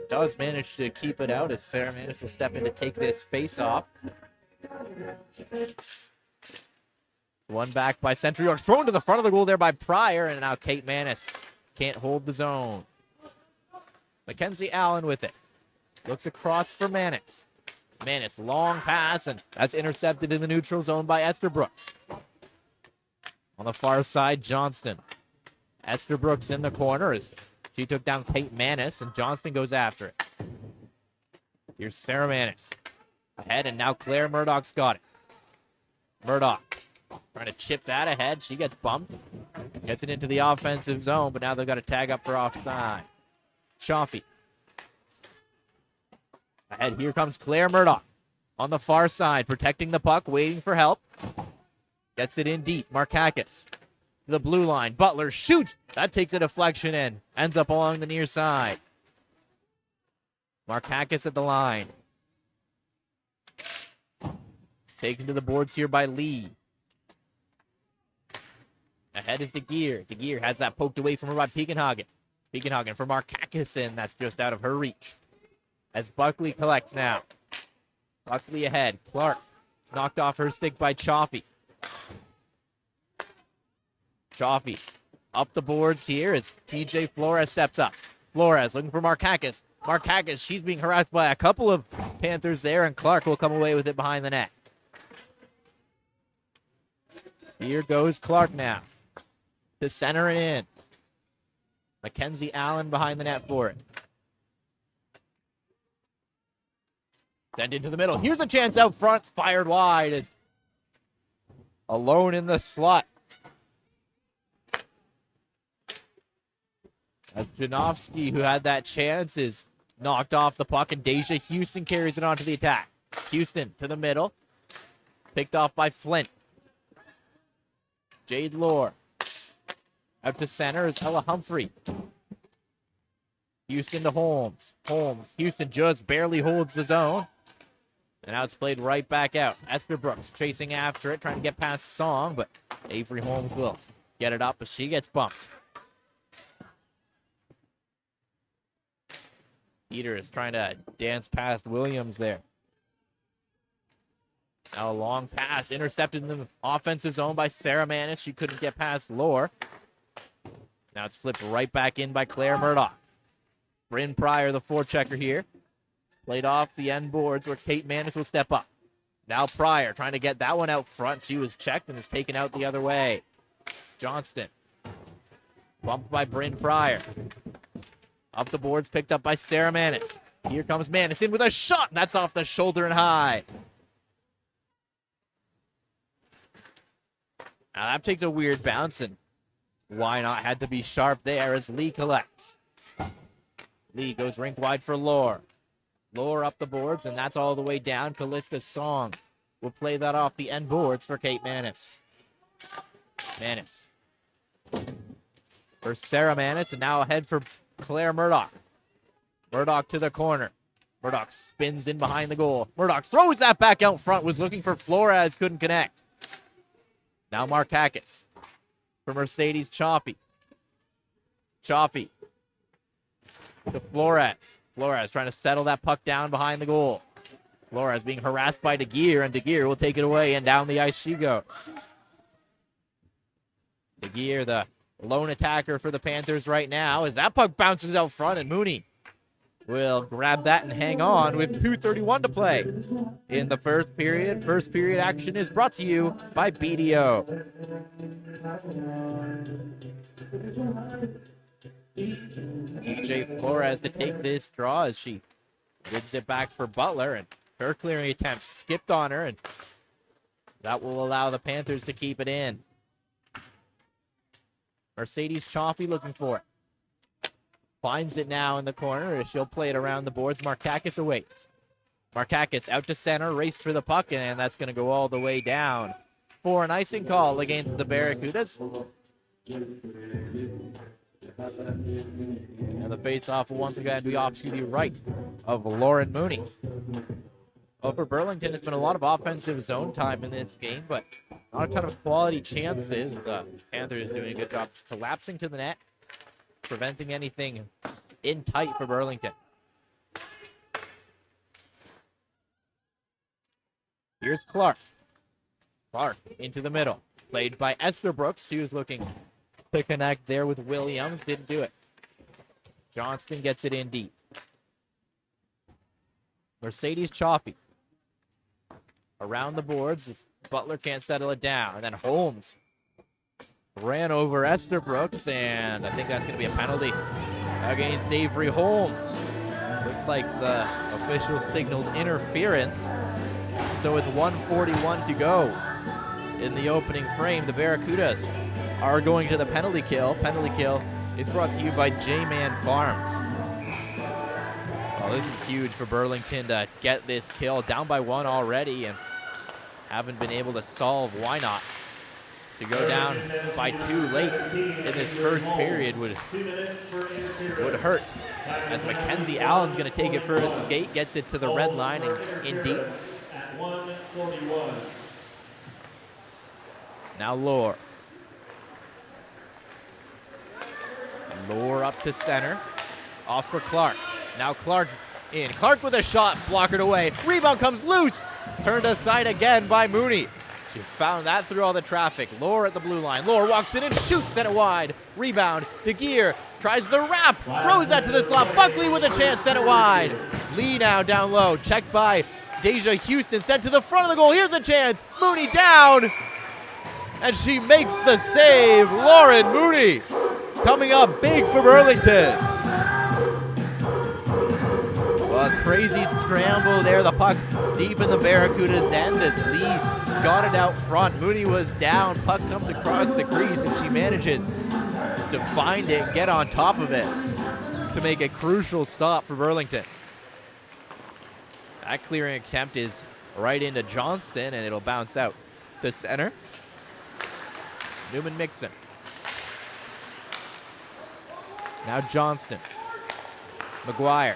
does manage to keep it out as Sarah Manis will step in to take this face off. One back by Central York, thrown to the front of the goal there by Pryor, and now Kate Manis can't hold the zone. Mackenzie Allen with it. Looks across for Manis. Manis, long pass, and that's intercepted in the neutral zone by Esterbrook. On the far side, Johnston. Esterbrook in the corner as she took down Kate Manis, and Johnston goes after it. Here's Sarah Manis. Ahead, and now Claire Murdoch's got it. Murdoch trying to chip that ahead. She gets bumped. Gets it into the offensive zone, but now they've got a tag up for offside. Chaffee. Ahead, here comes Claire Murdoch. On the far side, protecting the puck, waiting for help. Gets it in deep. Markakis to the blue line. Butler shoots. That takes a deflection in. Ends up along the near side. Markakis at the line. Taken to the boards here by Lee. Ahead is De Geer. De Geer has that poked away from her by Piekenhagen. Piekenhagen for Markakis, and that's just out of her reach. As Buckley collects now. Buckley ahead. Clark knocked off her stick by Chaffee. Chaffee up the boards here as TJ Flores steps up. Flores looking for Markakis. Markakis, she's being harassed by a couple of Panthers there, and Clark will come away with it behind the net. Here goes Clark now. To center it in. Mackenzie Allen behind the net for it. Send into the middle. Here's a chance out front. Fired wide. It's alone in the slot. As Janowski, who had that chance, is knocked off the puck, and Deja Houston carries it onto the attack. Houston to the middle. Picked off by Flint. Jade Lohr. Out to center is Ella Humphrey. Houston to Holmes. Houston just barely holds the zone. And now it's played right back out. Esther Brooks chasing after it, trying to get past Song, but Avery Holmes will get it up as she gets bumped. Peter is trying to dance past Williams there. Now a long pass, intercepted in the offensive zone by Sarah Manis. She couldn't get past Lohr. Now it's flipped right back in by Claire Murdoch. Bryn Pryor, the forechecker here. Played off the end boards where Kate Manis will step up. Now Pryor trying to get that one out front. She was checked and is taken out the other way. Johnston. Bumped by Bryn Pryor. Up the boards, picked up by Sarah Manis. Here comes Manis in with a shot, and that's off the shoulder and high. Now that takes a weird bounce, and why not had to be sharp there as Lee collects. Lee goes rink wide for Lohr. Lohr up the boards, and that's all the way down. Callista Song will play that off the end boards for Kate Manis. Manis. For Sarah Manis, and now ahead for Claire Murdoch. Murdoch to the corner. Murdoch spins in behind the goal. Murdoch throws that back out front, was looking for Flores, couldn't connect. Now Markakis for Mercedes Chaffee. Chaffee to Flores. Flores trying to settle that puck down behind the goal. Flores being harassed by DeGear, and DeGear will take it away, and down the ice she goes. DeGear, the lone attacker for the Panthers right now, as that puck bounces out front, and Mooney will grab that and hang on with 2:31 to play in the first period. First period action is brought to you by BDO. TJ Flores to take this draw as she gives it back for Butler, and her clearing attempt skipped on her, and that will allow the Panthers to keep it in. Mercedes Chaffee looking for it. Finds it now in the corner as she'll play it around the boards. Markakis awaits. Markakis out to center, race for the puck, and that's going to go all the way down for an icing call against the Barracudas. And the face-off will once again be off to the right of Lauren Mooney. Over Burlington, has been a lot of offensive zone time in this game, but not a ton of quality chances. The Panthers doing a good job just collapsing to the net, preventing anything in tight for Burlington. Here's Clark. Clark into the middle. Played by Esther Brooks. She was looking to connect there with Williams. Didn't do it. Johnston gets it in deep. Mercedes Chaffee. Around the boards. Butler can't settle it down. And then Holmes ran over Esther Brooks, and I think that's going to be a penalty against Avery Holmes. Looks like the official signaled interference. So with 1:41 to go in the opening frame, the Barracudas are going to the penalty kill. Penalty kill is brought to you by J-Man Farms. Well, this is huge for Burlington to get this kill. Down by one already and haven't been able to solve. Why not? To go down by two late in this first period would hurt. As Mackenzie Allen's going to take it for a skate, gets it to the red line and in deep. Now Lohr. Lohr up to center. Off for Clark. Now Clark in. Clark with a shot, blockered away. Rebound comes loose. Turned aside again by Mooney. She found that through all the traffic. Lohr at the blue line. Lohr walks in and shoots, sent it wide. Rebound. DeGear tries the wrap. Throws that to the slot. Buckley with a chance, sent it wide. Lee now down low. Checked by Deja Houston. Sent to the front of the goal. Here's a chance. Mooney down. And she makes the save. Lauren Mooney coming up big for Burlington. A crazy scramble there. The puck deep in the Barracuda's end as Lee got it out front. Mooney was down. Puck comes across the crease and she manages to find it, get on top of it to make a crucial stop for Burlington. That clearing attempt is right into Johnston, and it'll bounce out to center. Newman-Mixon. Now Johnston. McGuire.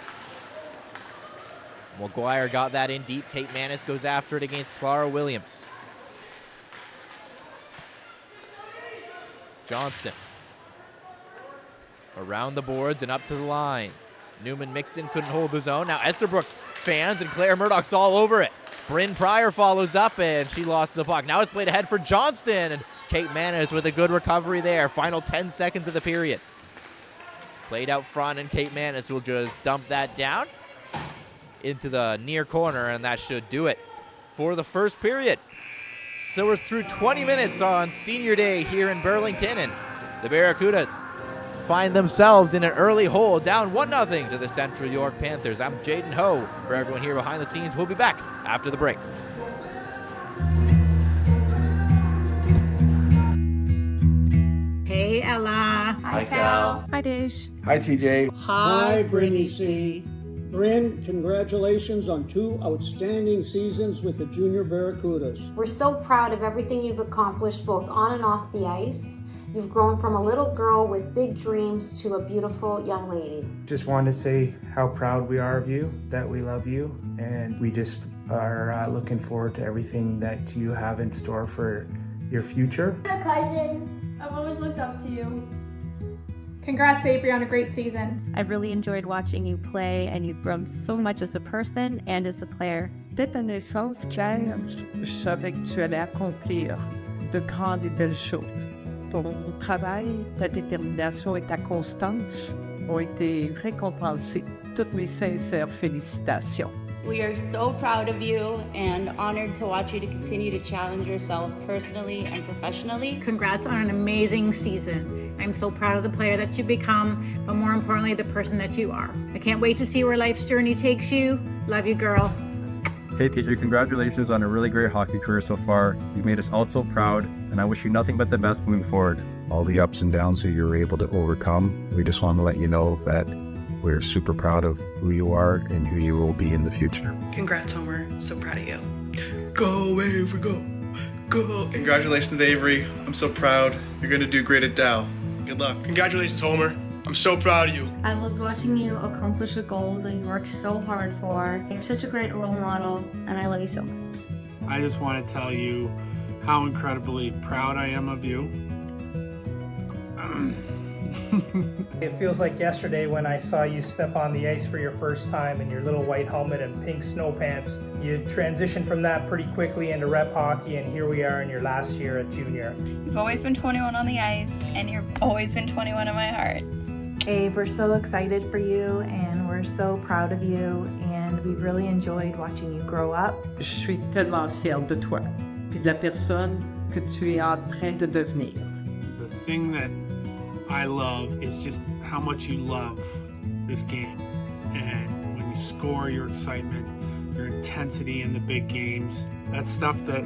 McGuire got that in deep. Kate Manis goes after it against Clara Williams. Johnston. Around the boards and up to the line. Newman-Mixon couldn't hold his own. Now Estabrooks fans and Claire Murdoch's all over it. Bryn Pryor follows up and she lost the puck. Now it's played ahead for Johnston, and Kate Manis with a good recovery there. Final 10 seconds of the period. Played out front, and Kate Manis will just dump that down into the near corner, and that should do it for the first period. So we're through 20 minutes on Senior Day here in Burlington, and the Barracudas find themselves in an early hole, down 1-0 to the Central York Panthers. I'm Jaden Ho. For everyone here behind the scenes, we'll be back after the break. Hey, Ella. Hi, Cal. Hi, Dej. Hi, TJ. Hi, Brittany C. Bryn, congratulations on 2 outstanding seasons with the Junior Barracudas. We're so proud of everything you've accomplished both on and off the ice. You've grown from a little girl with big dreams to a beautiful young lady. Just wanted to say how proud we are of you, that we love you, and we just are looking forward to everything that you have in store for your future. Hi, cousin. I've always looked up to you. Congrats, Avery, on a great season. I've really enjoyed watching you play, and you've grown so much as a person and as a player. Dès ta naissance, Claire, je savais que tu allais accomplir de grandes et belles choses. Ton travail, ta détermination et ta constance ont été récompensés. Toutes mes sincères félicitations. We are so proud of you and honored to watch you to continue to challenge yourself personally and professionally. Congrats on an amazing season. I'm so proud of the player that you become, but more importantly, the person that you are. I can't wait to see where life's journey takes you. Love you, girl. Hey, TJ, congratulations on a really great hockey career so far. You made us all so proud, and I wish you nothing but the best moving forward. All the ups and downs that you were able to overcome, we just want to let you know that we're super proud of who you are and who you will be in the future. Congrats, Homer. So proud of you. Go, Avery, go. Go. Congratulations, Avery. I'm so proud. You're going to do great at Dow. Good luck. Congratulations, Homer. I'm so proud of you. I loved watching you accomplish the goals that you worked so hard for. You're such a great role model, and I love you so much. I just want to tell you how incredibly proud I am of you. It feels like yesterday when I saw you step on the ice for your first time in your little white helmet and pink snow pants. You transitioned from that pretty quickly into rep hockey, and here we are in your last year at junior. You've always been 21 on the ice, and you've always been 21 in my heart. Abe, we're so excited for you, and we're so proud of you, and we've really enjoyed watching you grow up. Je suis tellement fière de toi, puis de la personne que tu es en train de devenir. The thing that I love is just how much you love this game. And when you score, your excitement, your intensity in the big games, that's stuff that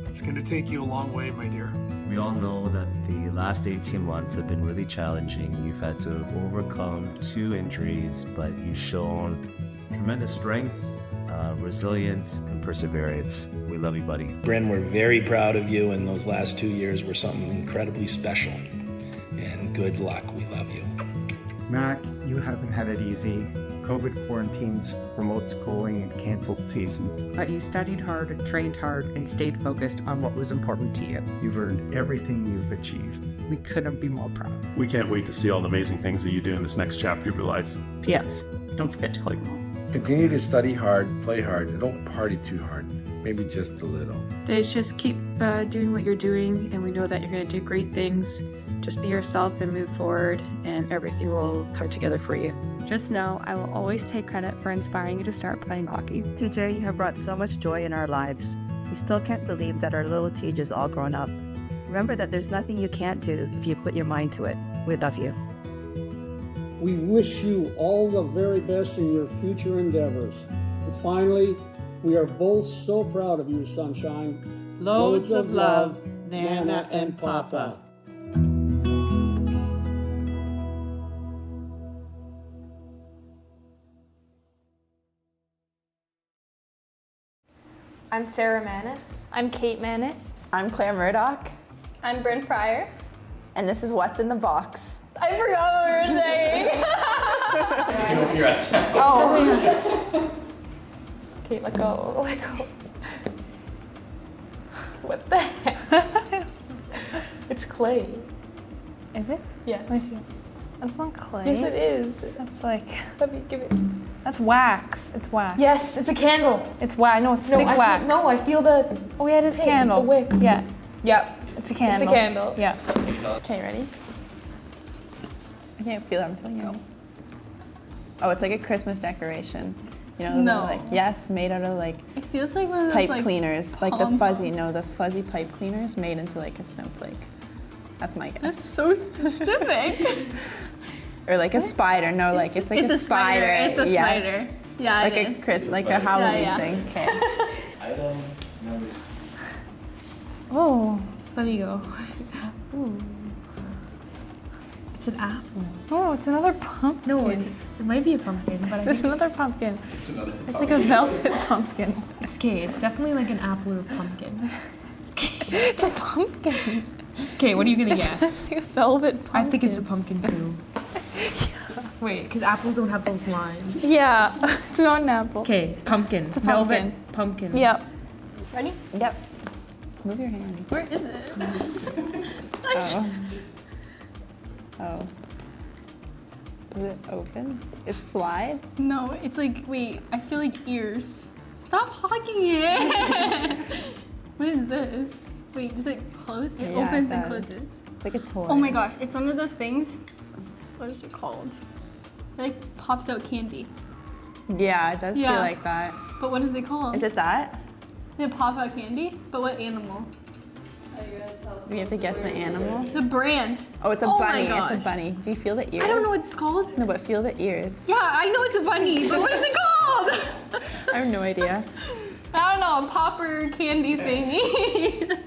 it's going to take you a long way, my dear. We all know that the last 18 months have been really challenging. You've had to overcome 2 injuries, but you've shown tremendous strength, resilience, and perseverance. We love you, buddy. Bryn, we're very proud of you, and those last 2 years were something incredibly special. And good luck. We love you. Mac, you haven't had it easy. COVID quarantines, remote schooling, and canceled seasons. But you studied hard, trained hard, and stayed focused on what was important to you. You've earned everything you've achieved. We couldn't be more proud. We can't wait to see all the amazing things that you do in this next chapter of your life. P.S. Don't sketch like Continue to study hard, play hard, and don't party too hard. Maybe just a little. Dej, just keep doing what you're doing, and we know that you're going to do great things. Just be yourself and move forward, and everything will come together for you. Just know I will always take credit for inspiring you to start playing hockey. TJ, you have brought so much joy in our lives. We still can't believe that our little Tej is all grown up. Remember that there's nothing you can't do if you put your mind to it. We love you. We wish you all the very best in your future endeavors. And finally, we are both so proud of you, Sunshine. Loads of love, Nana and Papa. I'm Sarah Manis. I'm Kate Manis. I'm Claire Murdoch. I'm Bryn Fryer. And this is What's in the Box. I forgot what we were saying. Oh. Okay, let go. Let go. What the heck? It's clay. Is it? Yeah. That's not clay. Yes, it is. That's like. Let me give it. That's wax. It's wax. Yes, it's a candle. It's wax. No, it's stick wax. I feel the. Oh yeah, it is candle. The wick. Yeah. Yep. It's a candle. It's a candle. Yeah. Okay, ready? I can't feel it. I'm feeling it. Oh, it's like a Christmas decoration. You know, No. like yes, made out of like It feels like one of those pipe like cleaners, like the pom-poms. fuzzy pipe cleaners made into like a snowflake. That's my guess. That's so specific. Or like a spider. No, like it's like It's a a spider. spider. It's a Yes. spider. Yeah, Like it a is. like a Halloween Yeah. thing. Okay. Item number Oh, let me go. Ooh. It's an apple. Oh, it's another pumpkin. No, it might be a pumpkin, but it's another pumpkin. It's another It's like a velvet pumpkin. It's okay. It's definitely like an apple or pumpkin. It's a pumpkin. Okay, what are you gonna It's guess? like a velvet pumpkin. I think it's a pumpkin too. Wait, because apples don't have those lines. Yeah, it's not an apple. Okay, pumpkin. It's a Velvet pumpkin. Yep. Ready? Yep. Move your hand. Where is it? Oh. Oh. Is it open? It slides? No, it's like, wait, I feel like ears. Stop hogging it. What is this? Wait, does it close? It Yeah, opens it and does. closes. It's like a toy. Oh my gosh, it's one of those things. What is it called? It like pops out candy. Yeah, it does Yeah. feel like that. But what is it called? Is it that? They pop out candy? But what animal? We have to guess the animal. The brand. Oh, it's a Oh bunny. my It's a gosh. bunny. Do you feel the ears? I don't know what it's called. No, but feel the ears. Yeah, I know it's a bunny, but what is it called? I have no idea. I don't know, a popper candy thingy.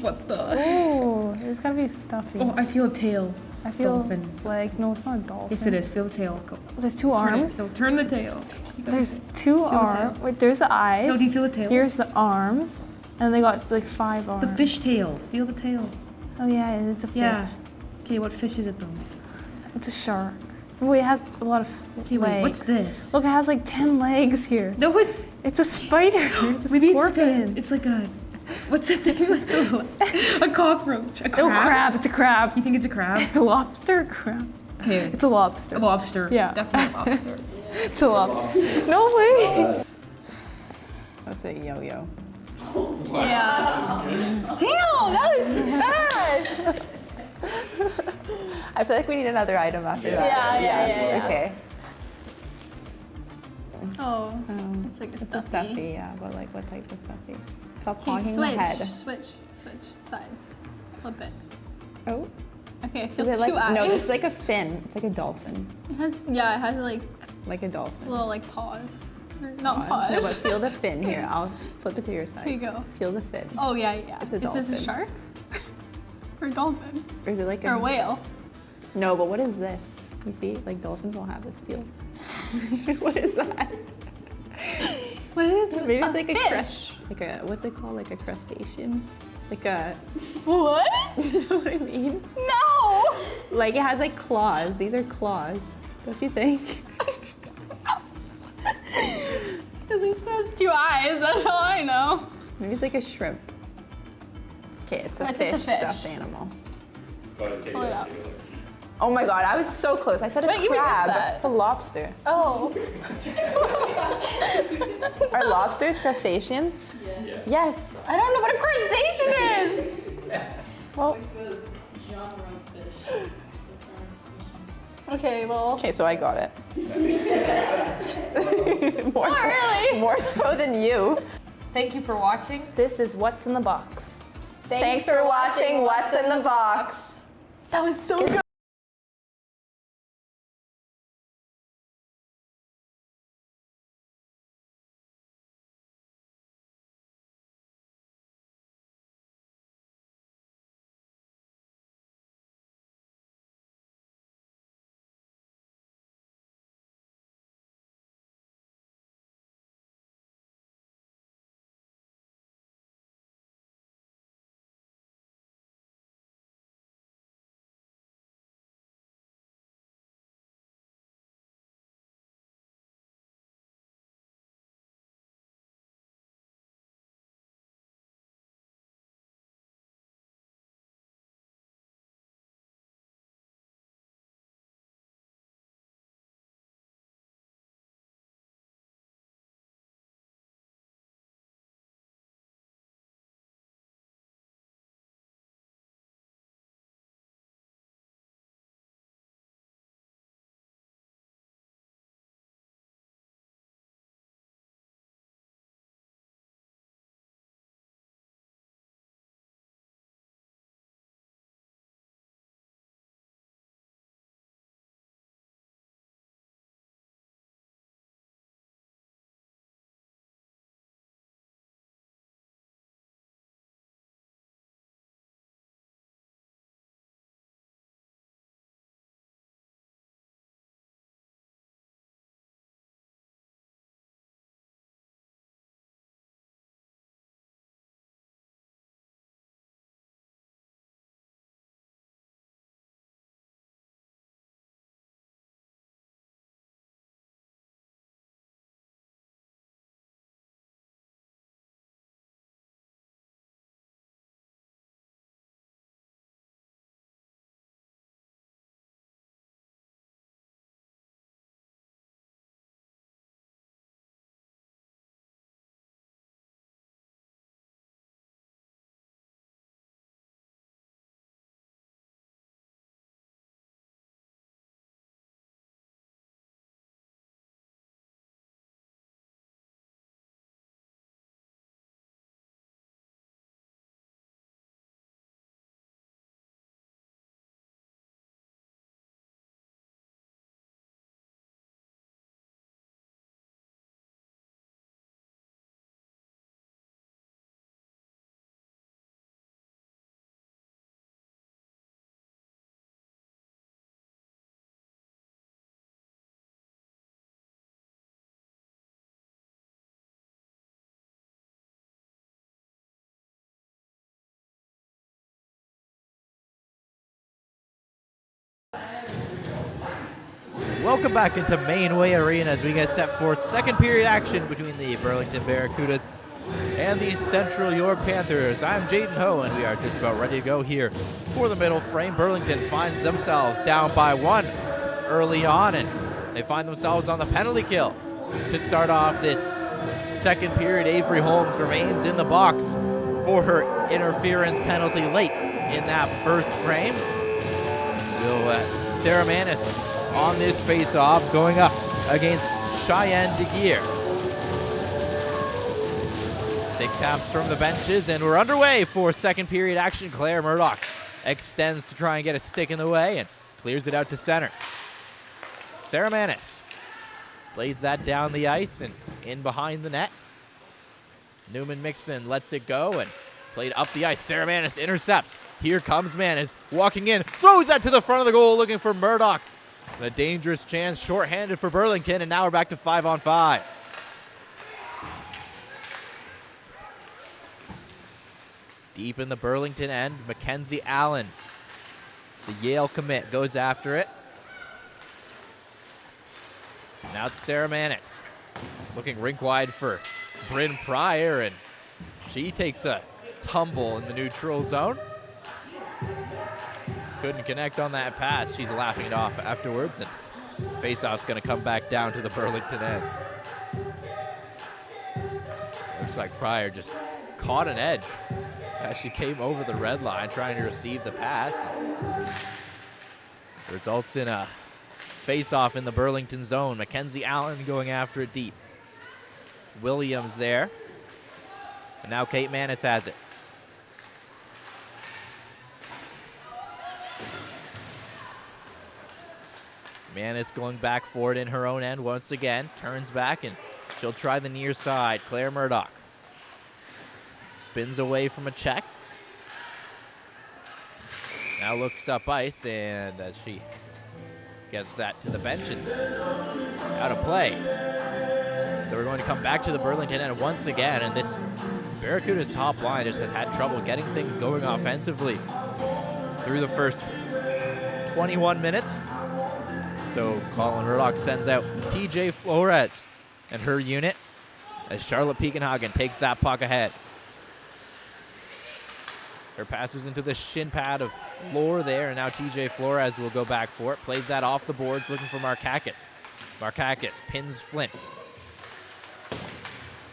What the? Oh, there's gotta be stuffy. Oh, I feel a tail. I feel Dolphin. legs. No, it's not a dolphin. Yes, it is. Feel the tail. Go. There's two Turn it. arms. So turn the tail. There's two the arms. tail. Wait, there's the eyes. No, do you feel the tail? Here's the arms, and they got like 5 arms. The fish tail. Feel the tail. Oh yeah, it is a fish. Yeah. Okay, what fish is it though? It's a shark. Wait, it has a lot of Okay, legs. wait, what's this? Look, it has like 10 legs here. No, what? It's a spider. It's a Maybe scorpion. it's like a. What's that thing with the a cockroach? A crab? Oh, crab. It's a crab. You think it's a crab? A lobster or crab? Okay. It's a lobster. A lobster. Yeah. Definitely a lobster. It's a lobster. No way. That's a yo-yo. Yeah. Damn, that was fast. I feel like we need another item after that. Yeah, Yes. yeah. Okay. Oh, it's like a It's a stuffy. stuffy, yeah, but like what type of stuffy? Stop Okay, hogging the head. switch sides. Flip it. Oh. Okay, I Is feel it two like eyes. no? This is like a fin. It's like a dolphin. It has, yeah, it has Like a dolphin. little like paws. Or not paws. No, but feel the fin here. I'll flip it to your side. Here you go. Feel the fin. Oh yeah, yeah. It's a Is this dolphin. a shark? Or a dolphin? Or is it like Or a whale? No, but what is this? You see, like dolphins will have this feel. What is that? What is it? Maybe it's like fish. a crust. Like a what's it called? Like a crustacean. Like a. What? You know what I mean? No! Like it has like claws. These are claws. Don't you think? At least it has 2 eyes, that's all I know. Maybe it's like a shrimp. Okay, it's a It's a fish fish. stuffed animal. Pull it out. Oh my god, I was so close. I said a What even is crab. that? It's a lobster. Oh. Are lobsters crustaceans? Yes. I don't know what a crustacean is. Well. Okay, well. Okay, so I got it. Not really. More so than you. Thank you for watching. This is What's in the Box. Thanks for watching What's in the Box. That was so good. Welcome back into Mainway Arena as we get set for second period action between the Burlington Barracudas and the Central York Panthers. I'm Jaden Ho, and we are just about ready to go here for the middle frame. Burlington finds themselves down by 1 early on, and they find themselves on the penalty kill. To start off this second period, Avery Holmes remains in the box for her interference penalty late in that first frame. Sarah Manis on this face-off going up against Cheyenne DeGear. Stick taps from the benches, and we're underway for second period action. Claire Murdoch extends to try and get a stick in the way and clears it out to center. Sarah Manis lays that down the ice and in behind the net. Newman Mixon lets it go and played up the ice. Sarah Manis intercepts. Here comes Manis walking in, throws that to the front of the goal looking for Murdoch. A dangerous chance, shorthanded for Burlington, and now we're back to 5-on-5. Deep in the Burlington end, Mackenzie Allen, the Yale commit, goes after it. Now it's Sarah Manis looking rink wide for Bryn Pryor, and she takes a tumble in the neutral zone. Couldn't connect on that pass. She's laughing it off afterwards, and faceoff's going to come back down to the Burlington end. Looks like Pryor just caught an edge as she came over the red line trying to receive the pass. It results in a face-off in the Burlington zone. Mackenzie Allen going after it deep. Williams there. And now Kate Manis has it. Manis going back for it in her own end once again. Turns back, and she'll try the near side. Claire Murdoch spins away from a check. Now looks up ice, and as she gets that to the bench, it's out of play. So we're going to come back to the Burlington end once again, and this Barracuda's top line just has had trouble getting things going offensively through the first 21 minutes. So Colin Murdoch sends out TJ Flores and her unit as Charlotte Peakenhagen takes that puck ahead. Her pass was into the shin pad of Lore there, and now TJ Flores will go back for it. Plays that off the boards, looking for Markakis. Markakis pins Flint.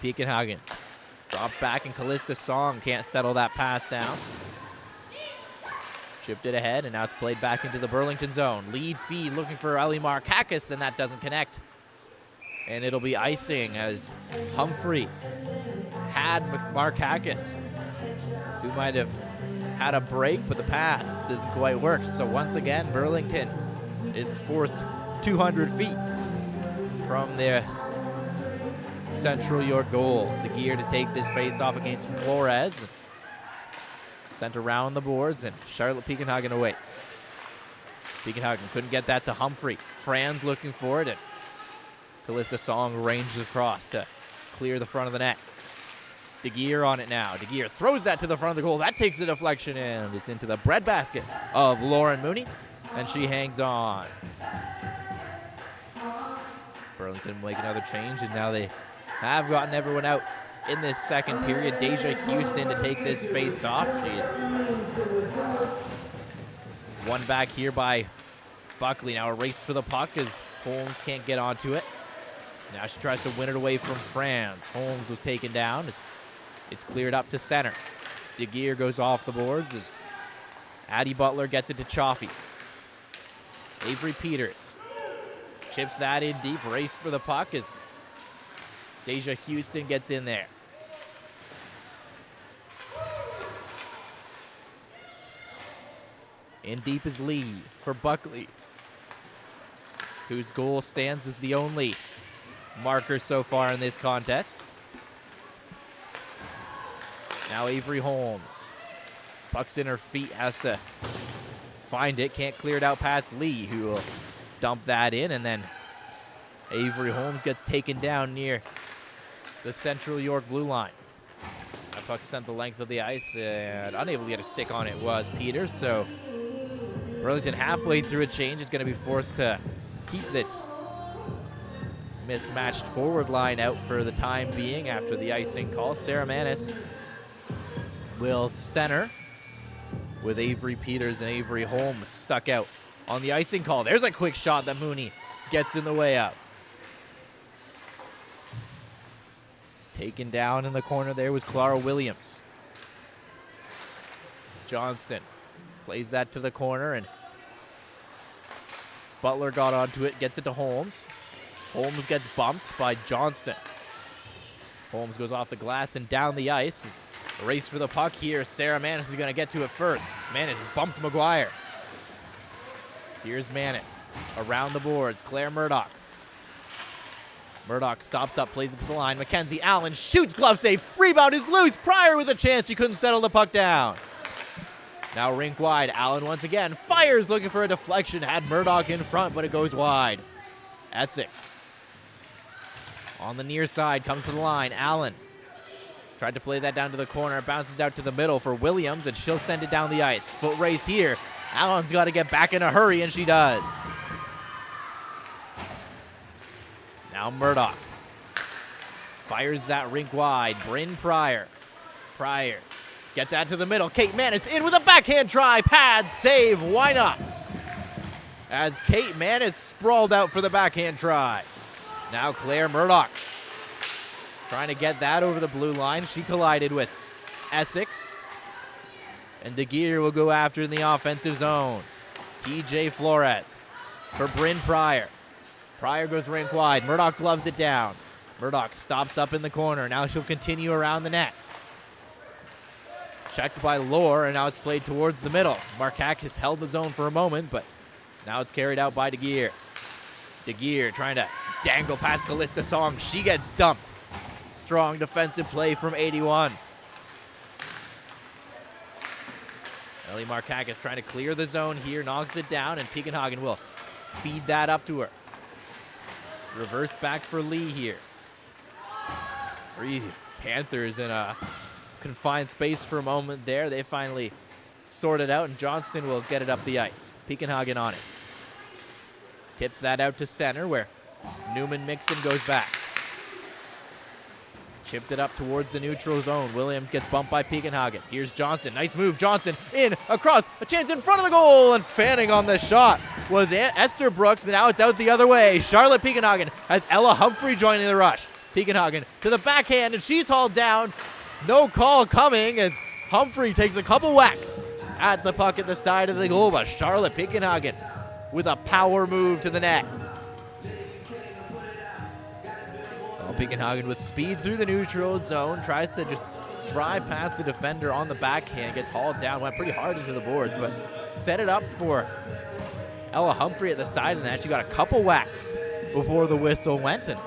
Peakenhagen dropped back, and Callista Song can't settle that pass down. Chipped it ahead, and now it's played back into the Burlington zone. Lead feed looking for Ellie Markakis, and that doesn't connect. And it'll be icing as Humphrey had Markakis, who might have had a break, but the pass doesn't quite work. So once again, Burlington is forced 200 feet from their Central York goal. DeGear to take this face-off against Flores. Sent around the boards, and Charlotte Peakenhagen awaits. Peakenhagen couldn't get that to Humphrey. Franz looking for it, and Callista Song ranges across to clear the front of the net. DeGear on it now. DeGear throws that to the front of the goal. That takes a deflection, and it's into the breadbasket of Lauren Mooney, and she hangs on. Burlington will make another change, and now they have gotten everyone out in this second period. Deja Houston to take this face off. She's won back here by Buckley. Now a race for the puck as Holmes can't get onto it. Now she tries to win it away from Franz. Holmes was taken down. It's cleared up to center. DeGear goes off the boards as Addie Butler gets it to Chaffee. Avery Peters chips that in deep. Race for the puck as Deja Houston gets in there. In deep is Lee for Buckley, whose goal stands as the only marker so far in this contest. Now Avery Holmes. Puck's in her feet, has to find it, can't clear it out past Lee, who will dump that in, and then Avery Holmes gets taken down near the Central York blue line. That puck sent the length of the ice, and unable to get a stick on it was Peters, so Burlington halfway through a change is going to be forced to keep this mismatched forward line out for the time being after the icing call. Sarah Manis will center with Avery Peters and Avery Holmes stuck out on the icing call. There's a quick shot that Mooney gets in the way of. Taken down in the corner there was Clara Williams. Johnston plays that to the corner, and Butler got onto it, gets it to Holmes. Holmes gets bumped by Johnston. Holmes goes off the glass and down the ice. A race for the puck here. Sarah Manis is going to get to it first. Manis bumped McGuire. Here's Manis around the boards. Claire Murdoch. Murdoch stops up, plays it to the line. Mackenzie Allen shoots, glove save. Rebound is loose. Pryor with a chance. She couldn't settle the puck down. Now rink wide. Allen once again fires, looking for a deflection. Had Murdoch in front, but it goes wide. Essex on the near side, comes to the line. Allen tried to play that down to the corner. It bounces out to the middle for Williams, and she'll send it down the ice. Foot race here. Allen's got to get back in a hurry, and she does. Now Murdoch fires that rink wide. Bryn Pryor. Pryor gets that to the middle. Kate Manis in with a backhand try. Pad save. Why not? As Kate Manis sprawled out for the backhand try. Now Claire Murdoch trying to get that over the blue line. She collided with Essex. And DeGear will go after in the offensive zone. TJ Flores for Bryn Pryor. Pryor goes rink wide. Murdoch gloves it down. Murdoch stops up in the corner. Now she'll continue around the net. Checked by Lohr, and now it's played towards the middle. Markakis held the zone for a moment, but now it's carried out by DeGear. DeGear trying to dangle past Callista Song. She gets dumped. Strong defensive play from 81. Ellie Markakis trying to clear the zone here, knocks it down, and Piekenhagen will feed that up to her. Reverse back for Lee here. 3 Panthers in a confined space for a moment there. They finally sort it out, and Johnston will get it up the ice. Piekenhagen on it. Tips that out to center, where Newman Mixon goes back. Chipped it up towards the neutral zone. Williams gets bumped by Piekenhagen. Here's Johnston. Nice move. Johnston in, across, a chance in front of the goal, and fanning on the shot was Esther Brooks, and now it's out the other way. Charlotte Piekenhagen has Ella Humphrey joining the rush. Piekenhagen to the backhand, and she's hauled down. No call coming as Humphrey takes a couple whacks at the puck at the side of the goal, but Charlotte Piekenhagen with a power move to the net. Piekenhagen with speed through the neutral zone, tries to just drive past the defender on the backhand, gets hauled down, went pretty hard into the boards, but set it up for Ella Humphrey at the side of that. She got a couple whacks before the whistle went, and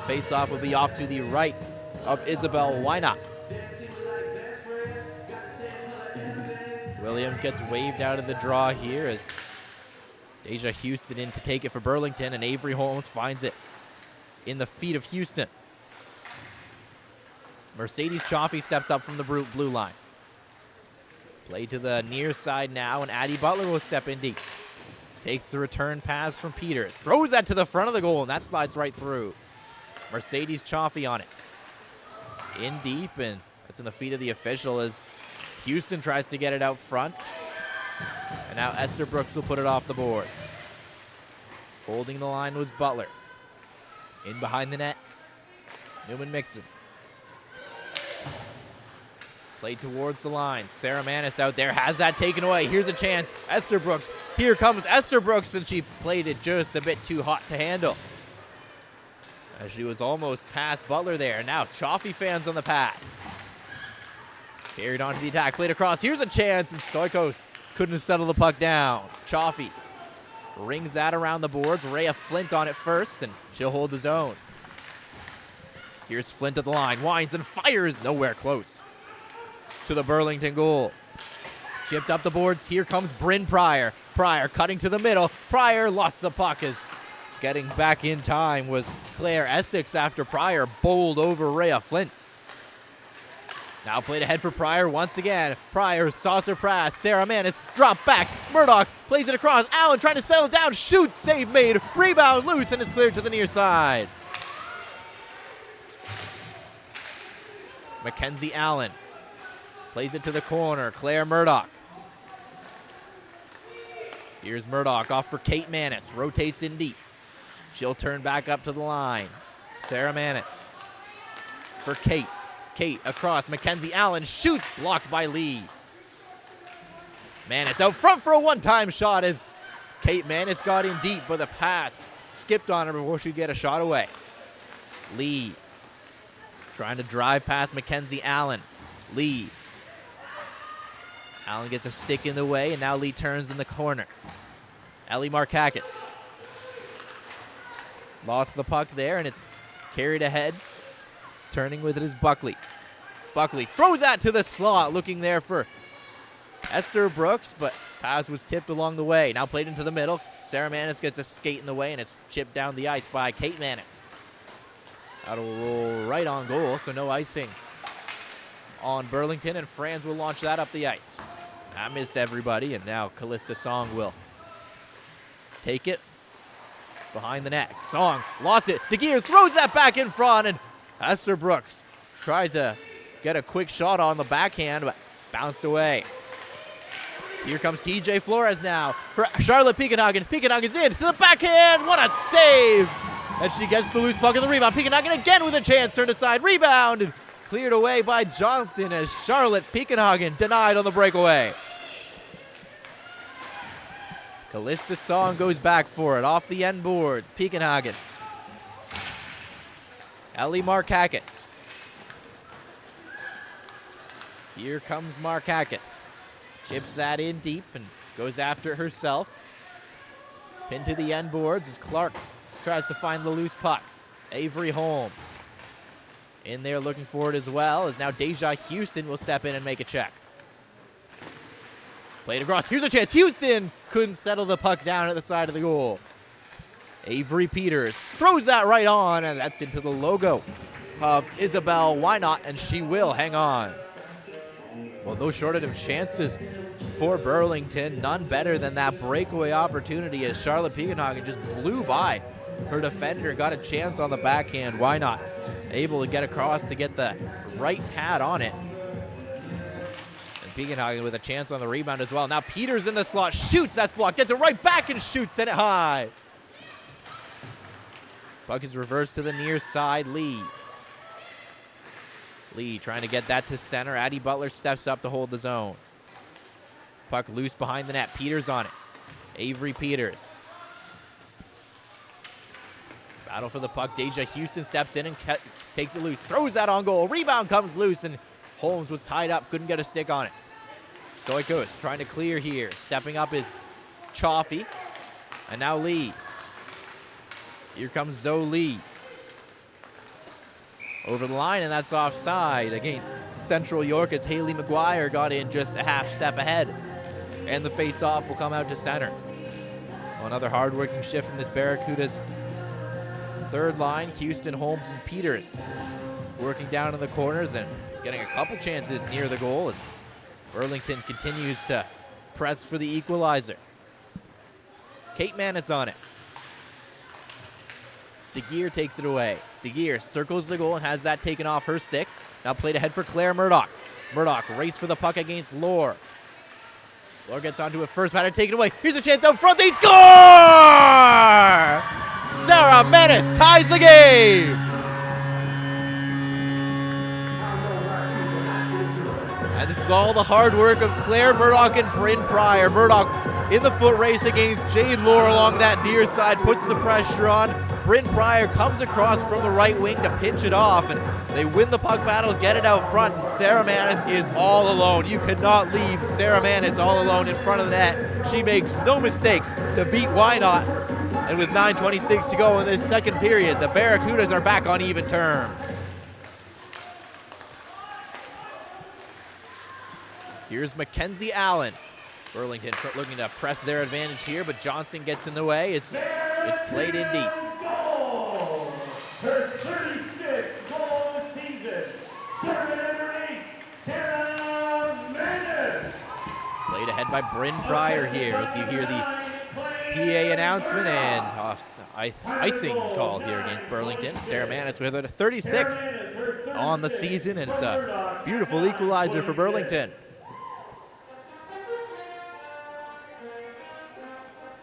face-off will be off to the right of Isabel Wynot. Williams gets waved out of the draw here as Deja Houston in to take it for Burlington, and Avery Holmes finds it in the feet of Houston. Mercedes Chaffee steps up from the blue line. Play to the near side now, and Addie Butler will step in deep. Takes the return pass from Peters. Throws that to the front of the goal, and that slides right through. Mercedes Chaffee on it. In deep, and it's in the feet of the official as Houston tries to get it out front. And now Esther Brooks will put it off the boards. Holding the line was Butler. In behind the net, Newman Mixon. Played towards the line. Sarah Manis out there has that taken away. Here's a chance. Esther Brooks. Here comes Esther Brooks, and she played it just a bit too hot to handle. As she was almost past Butler there. Now Chaffee fans on the pass. Carried on to the attack. Played across. Here's a chance, and Stoikos couldn't settle the puck down. Chaffee rings that around the boards. Rhea Flint on it first, and she'll hold the zone. Here's Flint at the line. Winds and fires. Nowhere close to the Burlington goal. Chipped up the boards. Here comes Bryn Pryor. Pryor cutting to the middle. Pryor lost the puck as getting back in time was Claire Essex after Pryor bowled over Rhea Flint. Now played ahead for Pryor once again. Pryor, saucer pass. Sarah Manis, drop back. Murdoch plays it across. Allen trying to settle down. Shoots, save made. Rebound loose, and it's cleared to the near side. Mackenzie Allen plays it to the corner. Claire Murdoch. Here's Murdoch off for Kate Manis. Rotates in deep. She'll turn back up to the line. Sarah Manis for Kate. Kate across. Mackenzie Allen shoots. Blocked by Lee. Manis out front for a one-time shot as Kate Manis got in deep, but the pass skipped on her before she could get a shot away. Lee trying to drive past Mackenzie Allen. Lee. Allen gets a stick in the way, and now Lee turns in the corner. Ellie Markakis. Lost the puck there, and it's carried ahead. Turning with it is Buckley. Buckley throws that to the slot, looking there for Esther Brooks, but pass was tipped along the way. Now played into the middle. Sarah Manis gets a skate in the way, and it's chipped down the ice by Kate Manis. That'll roll right on goal, so no icing on Burlington, and Franz will launch that up the ice. That missed everybody, and now Callista Song will take it behind the net. Song lost it. DeGeer throws that back in front, and Esther Brooks tried to get a quick shot on the backhand, but bounced away. Here comes TJ Flores now for Charlotte Piekenhagen. Piekenhagen's in to the backhand. What a save! And she gets the loose puck in the rebound. Piekenhagen again with a chance. Turned aside. Rebound. And cleared away by Johnston as Charlotte Piekenhagen denied on the breakaway. Callista Song goes back for it. Off the end boards. Piekenhagen. Ellie Markakis. Here comes Markakis. Chips that in deep and goes after it herself. Pinned to the end boards as Clark tries to find the loose puck. Avery Holmes in there looking for it as well, as now Deja Houston will step in and make a check. Played across. Here's a chance. Houston couldn't settle the puck down at the side of the goal. Avery Peters throws that right on, and that's into the logo of Isabel Why Not, and she will hang on. Well, no shortage of chances for Burlington. None better than that breakaway opportunity as Charlotte Piekenhagen just blew by her defender, got a chance on the backhand. Why Not? Able to get across to get the right pad on it. And Piekenhagen with a chance on the rebound as well. Now Peters in the slot, shoots, that's blocked, gets it right back and shoots, sent it high. Puck is reversed to the near side. Lee trying to get that to center. Addie Butler steps up to hold the zone. Puck loose behind the net. Peters on it. Avery Peters. Battle for the puck. Deja Houston steps in and takes it loose. Throws that on goal. Rebound comes loose, and Holmes was tied up. Couldn't get a stick on it. Stoikos trying to clear here. Stepping up is Chaffee. And now Lee. Here comes Zoe Lee. Over the line, and that's offside against Central York as Haley McGuire got in just a half step ahead. And the face-off will come out to center. Well, another hard-working shift from this Barracudas third line. Houston, Holmes, and Peters working down in the corners and getting a couple chances near the goal as Burlington continues to press for the equalizer. Kate Manis on it. DeGeer takes it away. DeGeer circles the goal and has that taken off her stick. Now played ahead for Claire Murdoch. Murdoch race for the puck against Lore. Lore gets onto it first, batter taken away. Here's a chance out front. They score! Sarah Manis ties the game. And this is all the hard work of Claire Murdoch and Bryn Pryor. Murdoch in the foot race against Jade Lore along that near side, puts the pressure on. Bryn Pryor comes across from the right wing to pinch it off, and they win the puck battle, get it out front, and Sarah Manis is all alone. You could not leave Sarah Manis all alone in front of the net. She makes no mistake to beat Why Not, and with 9:26 to go in this second period, the Barracudas are back on even terms. Here's Mackenzie Allen. Burlington looking to press their advantage here, but Johnston gets in the way. It's played in deep. Her 36th goal of the season. Starting at number 8, by Bryn Pryor here as you hear the PA announcement and icing call here against Burlington. Sarah Manis with a 36th on the season, and it's a beautiful equalizer for Burlington.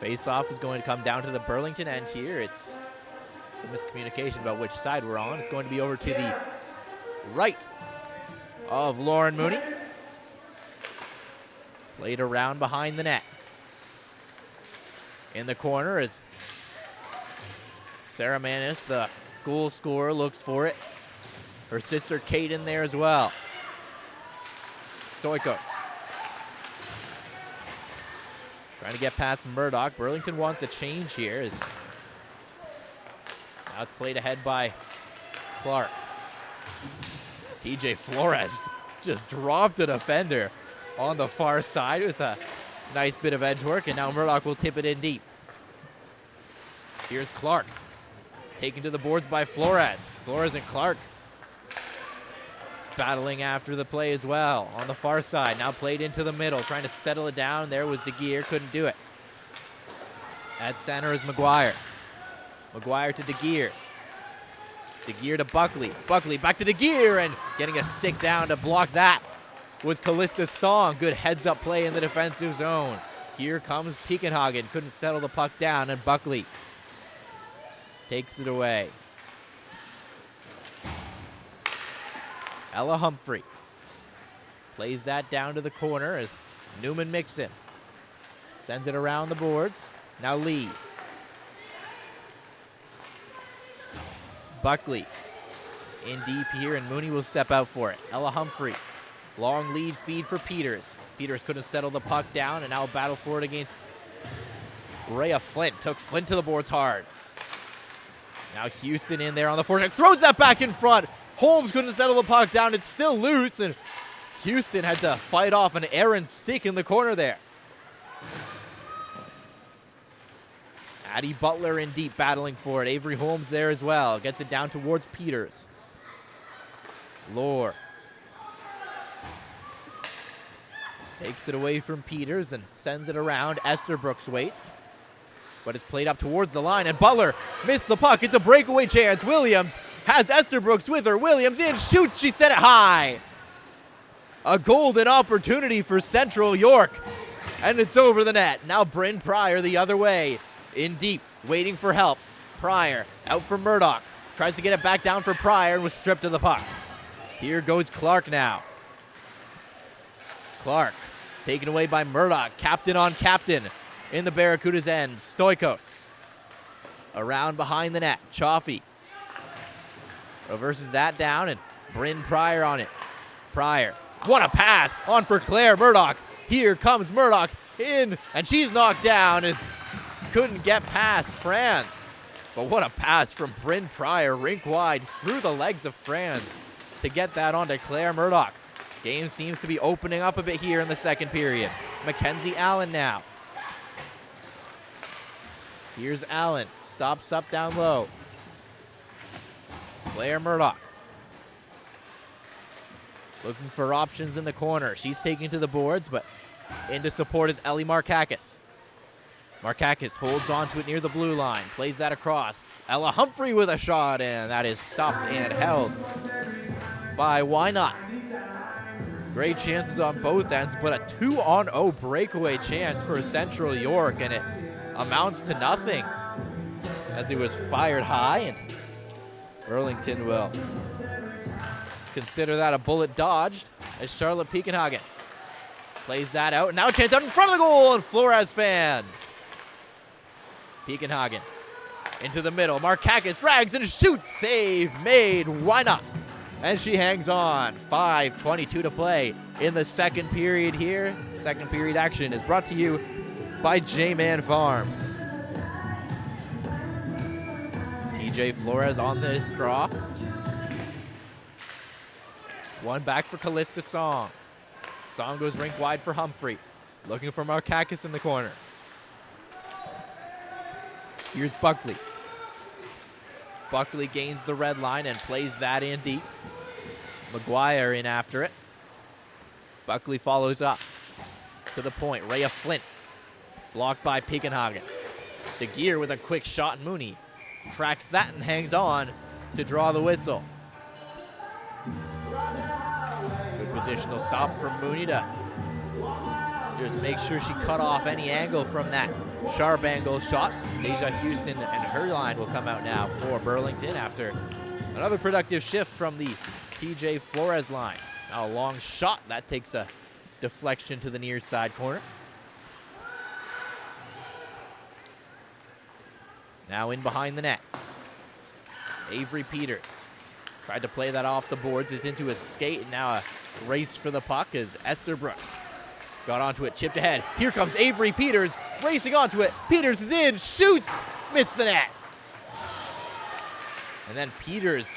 Face-off is going to come down to the Burlington end here. It's some miscommunication about which side we're on. It's going to be over to the right of Lauren Mooney. Played around behind the net. In the corner is Sarah Manis, the goal scorer, looks for it. Her sister Kate in there as well. Stoikos. Trying to get past Murdoch. Burlington wants a change here. Now it's played ahead by Clark. TJ Flores just dropped a defender on the far side with a nice bit of edge work, and now Murdoch will tip it in deep. Here's Clark. Taken to the boards by Flores. Flores and Clark battling after the play as well. On the far side, now played into the middle, trying to settle it down. There was DeGear, couldn't do it. At center is McGuire. McGuire to DeGear. DeGear to Buckley. Buckley back to DeGear, and getting a stick down to block that was Callista Song. Good heads-up play in the defensive zone. Here comes Pekenhagen. Couldn't settle the puck down, and Buckley takes it away. Ella Humphrey plays that down to the corner as Newman Mixon sends it around the boards. Now Lee. Buckley in deep here, and Mooney will step out for it. Ella Humphrey. Long lead feed for Peters. Peters couldn't settle the puck down, and now battle for it against Rhea Flint. Took Flint to the boards hard. Now Houston in there on the forecheck. Throws that back in front. Holmes couldn't settle the puck down. It's still loose, and Houston had to fight off an errant stick in the corner there. Addie Butler in deep, battling for it. Avery Holmes there as well. Gets it down towards Peters. Lohr takes it away from Peters and sends it around. Esther Brooks waits, but it's played up towards the line, and Butler missed the puck. It's a breakaway chance. Williams has Esther Brooks with her. Williams in, shoots, she set it high. A golden opportunity for Central York, and it's over the net. Now Bryn Pryor the other way, in deep, waiting for help. Pryor out for Murdoch. Tries to get it back down for Pryor and was stripped of the puck. Here goes Clark now. Clark taken away by Murdoch. Captain on captain in the Barracudas end. Stoikos around behind the net. Chaffee reverses that down, and Bryn Pryor on it. Pryor, what a pass on for Claire Murdoch. Here comes Murdoch in, and she's knocked down as couldn't get past Franz. But what a pass from Bryn Pryor, rink wide through the legs of Franz to get that onto Claire Murdoch. Game seems to be opening up a bit here in the second period. Mackenzie Allen now. Here's Allen, stops up down low. Claire Murdoch looking for options in the corner. She's taken to the boards, but in to support is Ellie Markakis. Markakis holds on to it near the blue line, plays that across. Ella Humphrey with a shot, and that is stopped and held by Why Not. Great chances on both ends, but a 2-on-0 breakaway chance for Central York, and it amounts to nothing as it was fired high, and Burlington will consider that a bullet dodged as Charlotte Pekenhagen plays that out. Now a chance out in front of the goal, and Flores fan. Pekenhagen into the middle. Markakis drags and shoots. Save made. Why not? And she hangs on. 5:22 to play in the second period here. Second period action is brought to you by J-Man Farms. TJ Flores on this draw. One back for Callista Song. Song goes rink wide for Humphrey. Looking for Markakis in the corner. Here's Buckley. Buckley gains the red line and plays that in deep. McGuire in after it. Buckley follows up. to the point. Rhea Flint blocked by Piekenhagen. De Geer with a quick shot, and Mooney tracks that and hangs on to draw the whistle. Good positional stop from Mooney to just make sure she cut off any angle from that sharp angle shot. Deja Houston and her line will come out now for Burlington after another productive shift from the TJ Flores line. Now a long shot, that takes a deflection to the near side corner. Now in behind the net. Avery Peters tried to play that off the boards, is into a skate, and now a race for the puck as Esther Brooks got onto it, chipped ahead. Here comes Avery Peters, racing onto it. Peters is in, shoots, missed the net. And then Peters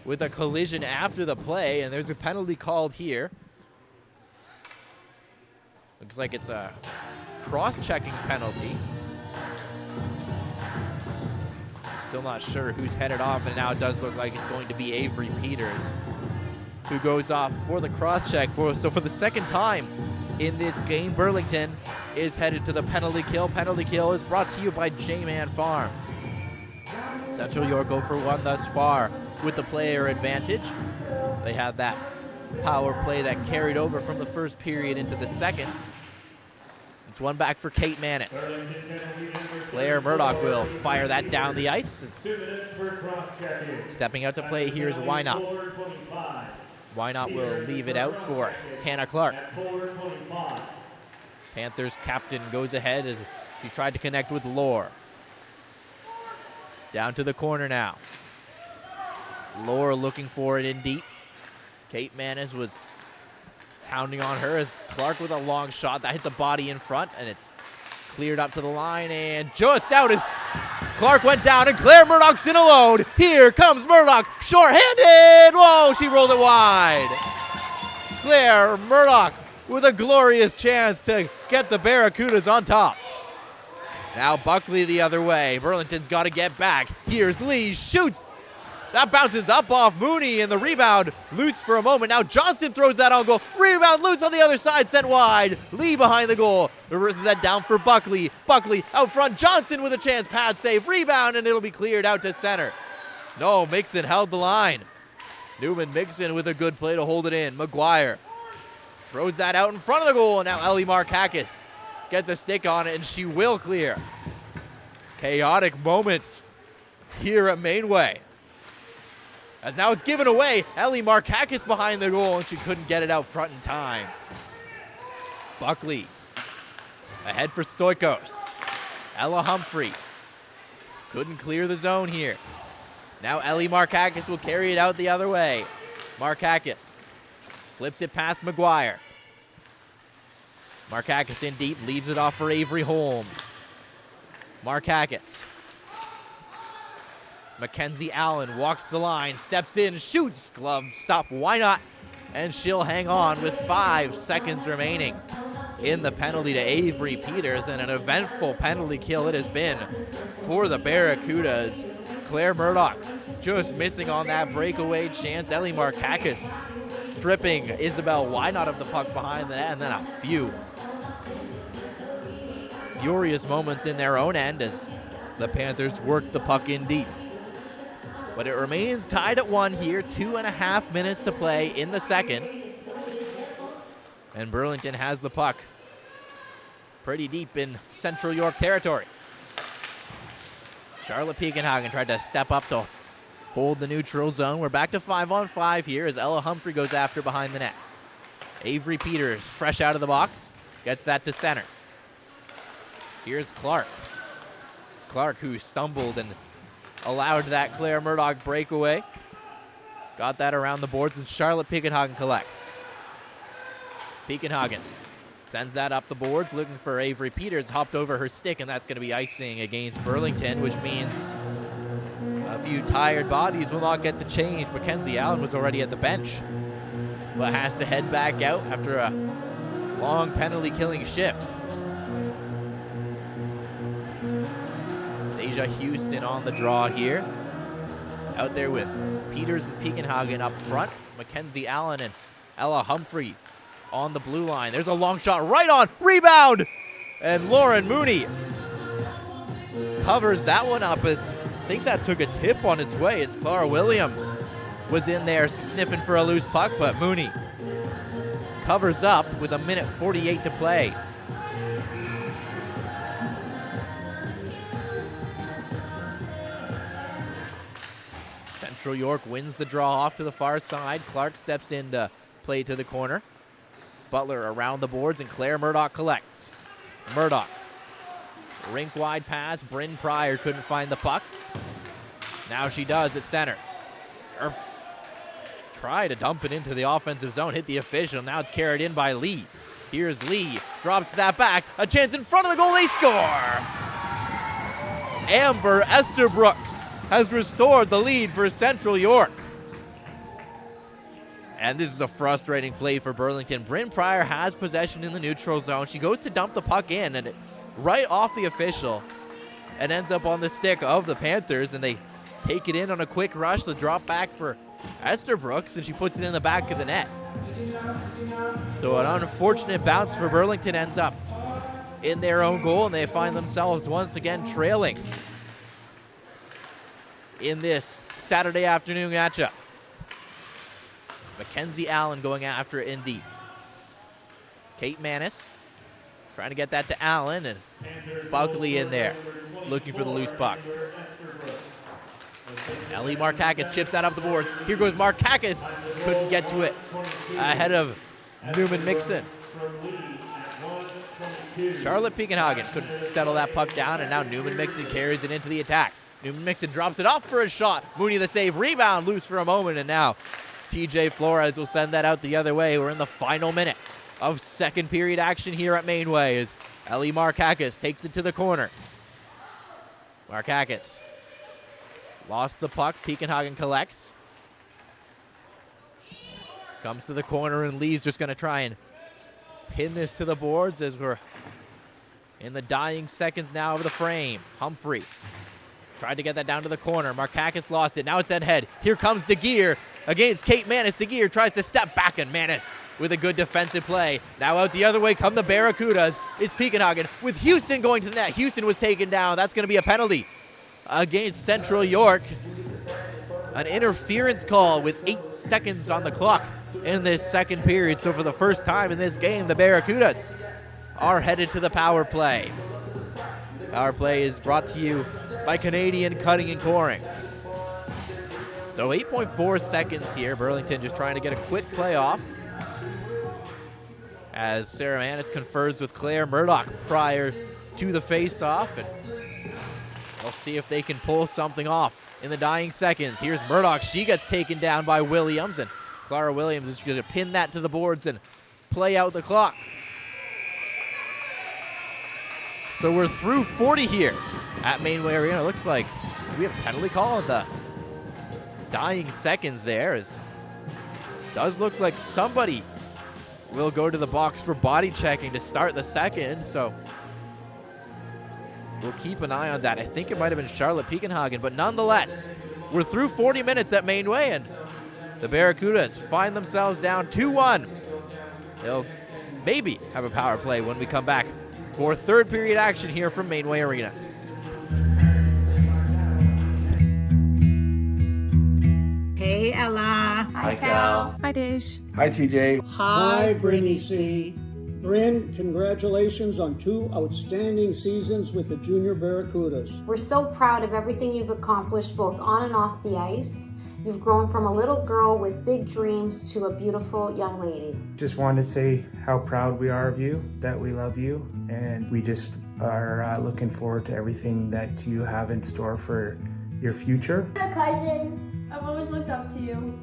with a collision after the play, and there's a penalty called here. Looks like it's a cross-checking penalty. Still not sure who's headed off, and now it does look like it's going to be Avery Peters who goes off for the cross-check. So for the second time in this game, Burlington is headed to the penalty kill. Penalty kill is brought to you by J-Man Farms. Central York 0-for-1 thus far with the player advantage. They had that power play that carried over from the first period into the second. It's one back for Kate Manis. Claire Murdoch will fire that down the ice. Stepping out to play here is Wynot. Wynot will leave it out for Hannah Clark. Panthers captain goes ahead as she tried to connect with Lore. Down to the corner now. Lore looking for it in deep. Kate Manis was pounding on her as Clark with a long shot that hits a body in front, and it's cleared up to the line and just out as Clark went down, and Claire Murdoch's in alone. Here comes Murdoch, short-handed. Whoa, she rolled it wide. Claire Murdoch with a glorious chance to get the Barracudas on top. Now Buckley the other way. Burlington's got to get back. Here's Lee, shoots. That bounces up off Mooney, and the rebound loose for a moment. Now Johnston throws that on goal. Rebound loose on the other side, sent wide. Lee behind the goal. Reverses that down for Buckley. Buckley out front. Johnston with a chance. Pad save. Rebound, and it'll be cleared out to center. No, Mixon held the line. Newman Mixon with a good play to hold it in. McGuire throws that out in front of the goal. And now Ellie Markakis gets a stick on it, and she will clear. Chaotic moments here at Mainway. As now it's given away. Ellie Markakis behind the goal, and she couldn't get it out front in time. Buckley ahead for Stoikos. Ella Humphrey couldn't clear the zone here. Now Ellie Markakis will carry it out the other way. Markakis flips it past McGuire. Markakis in deep, leaves it off for Avery Holmes. Markakis. Mackenzie Allen walks the line, steps in, shoots, gloves stop, why not? And she'll hang on with 5 seconds remaining in the penalty to Avery Peters, and an eventful penalty kill it has been for the Barracudas. Claire Murdoch just missing on that breakaway chance. Ellie Markakis stripping Isabel Wynot of the puck behind the net, and then a few furious moments in their own end as the Panthers work the puck in deep. But it remains tied at 1 here, 2.5 minutes to play in the second. And Burlington has the puck pretty deep in Central York territory. Charlotte Piekenhagen tried to step up to hold the neutral zone. We're back to 5-on-5 here as Ella Humphrey goes after behind the net. Avery Peters, fresh out of the box, gets that to center. Here's Clark. Clark, who stumbled and allowed that Claire Murdoch breakaway. Got that around the boards, and Charlotte Piekenhagen collects. Piekenhagen sends that up the boards, looking for Avery Peters, hopped over her stick, and that's going to be icing against Burlington, which means a few tired bodies will not get the change. Mackenzie Allen was already at the bench, but has to head back out after a long penalty-killing shift. Deja Houston on the draw here. Out there with Peters and Piekenhagen up front. Mackenzie Allen and Ella Humphrey on the blue line. There's a long shot right on. Rebound! And Lauren Mooney covers that one up. As I think that took a tip on its way as Clara Williams was in there sniffing for a loose puck, but Mooney covers up with 1:48 to play. Central York wins the draw off to the far side. Clark steps in to play to the corner. Butler around the boards, and Claire Murdoch collects. Murdoch, rink wide pass. Bryn Pryor couldn't find the puck. Now she does at center. Try to dump it into the offensive zone, hit the official. Now it's carried in by Lee. Here's Lee, drops that back. A chance in front of the goal, they score! Amber Esterbrooks has restored the lead for Central York. And this is a frustrating play for Burlington. Bryn Pryor has possession in the neutral zone. She goes to dump the puck in, and right off the official, and ends up on the stick of the Panthers, and they take it in on a quick rush. The drop back for Esterbrooks, and she puts it in the back of the net. So an unfortunate bounce for Burlington ends up in their own goal, and they find themselves once again trailing in this Saturday afternoon matchup. Mackenzie Allen going after it in deep. Kate Manis trying to get that to Allen, and Buckley in there looking for the loose puck. Ellie Markakis chips that up the boards. Here goes Markakis. Couldn't get to it ahead of Newman Mixon. Charlotte Piekenhagen couldn't settle that puck down, and now Newman Mixon carries it into the attack. Newman Mixon drops it off for a shot. Mooney the save, rebound, loose for a moment, and now TJ Flores will send that out the other way. We're in the final minute of second period action here at Mainway as Ellie Markakis takes it to the corner. Markakis lost the puck. Piekenhagen collects. Comes to the corner, and Lee's just going to try and pin this to the boards as we're in the dying seconds now of the frame. Humphrey tried to get that down to the corner. Markakis lost it. Now it's at head. Here comes DeGeer against Kate Manis. DeGeer tries to step back, and Manis with a good defensive play. Now out the other way come the Barracudas. It's Piekenhagen with Houston going to the net. Houston was taken down. That's going to be a penalty against Central York. An interference call with 8 seconds on the clock in this second period. So for the first time in this game, the Barracudas are headed to the power play. Power play is brought to you by Canadian Cutting and Coring. So 8.4 seconds here. Burlington just trying to get a quick play off as Sarah Manis confers with Claire Murdoch prior to the face-off, and we'll see if they can pull something off in the dying seconds. Here's Murdoch. She gets taken down by Williams, and Clara Williams is going to pin that to the boards and play out the clock. So we're through 40 here at Mainway Arena. It looks like we have a penalty call at the dying seconds there. It does look like somebody will go to the box for body checking to start the second, so we'll keep an eye on that. I think it might have been Charlotte Piekenhagen, but nonetheless, we're through 40 minutes at Mainway, and the Barracudas find themselves down 2-1. They'll maybe have a power play when we come back for third period action here from Mainway Arena. Hey, Ella. Hi, Cal. Hi, Dej. Hi, TJ. Hi, Brittany C. Bryn, congratulations on 2 outstanding seasons with the Junior Barracudas. We're so proud of everything you've accomplished both on and off the ice. You've grown from a little girl with big dreams to a beautiful young lady. Just wanted to say how proud we are of you, that we love you, and we just are looking forward to everything that you have in store for your future. Hi, cousin. I've always looked up to you.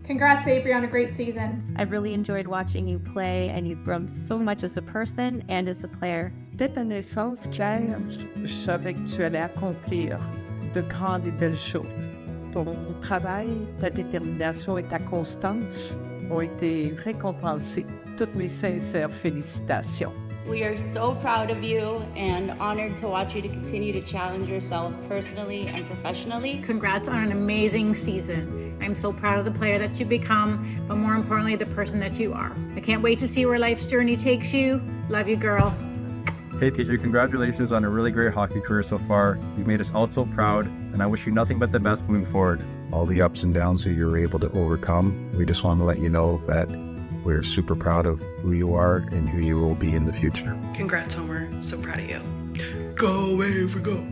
Congrats, Avery, on a great season. I've really enjoyed watching you play, and you've grown so much as a person and as a player. Dès ta naissance, Claire, je savais que tu allais accomplir de grandes et belles choses. Ton travail, ta détermination et ta constance ont été récompensés. Toutes mes sincères félicitations. We are so proud of you and honored to watch you to continue to challenge yourself personally and professionally. Congrats on an amazing season. I'm so proud of the player that you become, but more importantly, the person that you are. I can't wait to see where life's journey takes you. Love you, girl. Hey TJ, congratulations on a really great hockey career so far. You've made us all so proud, and I wish you nothing but the best moving forward. All the ups and downs that you're able to overcome, we just want to let you know that we're super proud of who you are and who you will be in the future. Congrats, Homer. So proud of you. Go, Avery, go.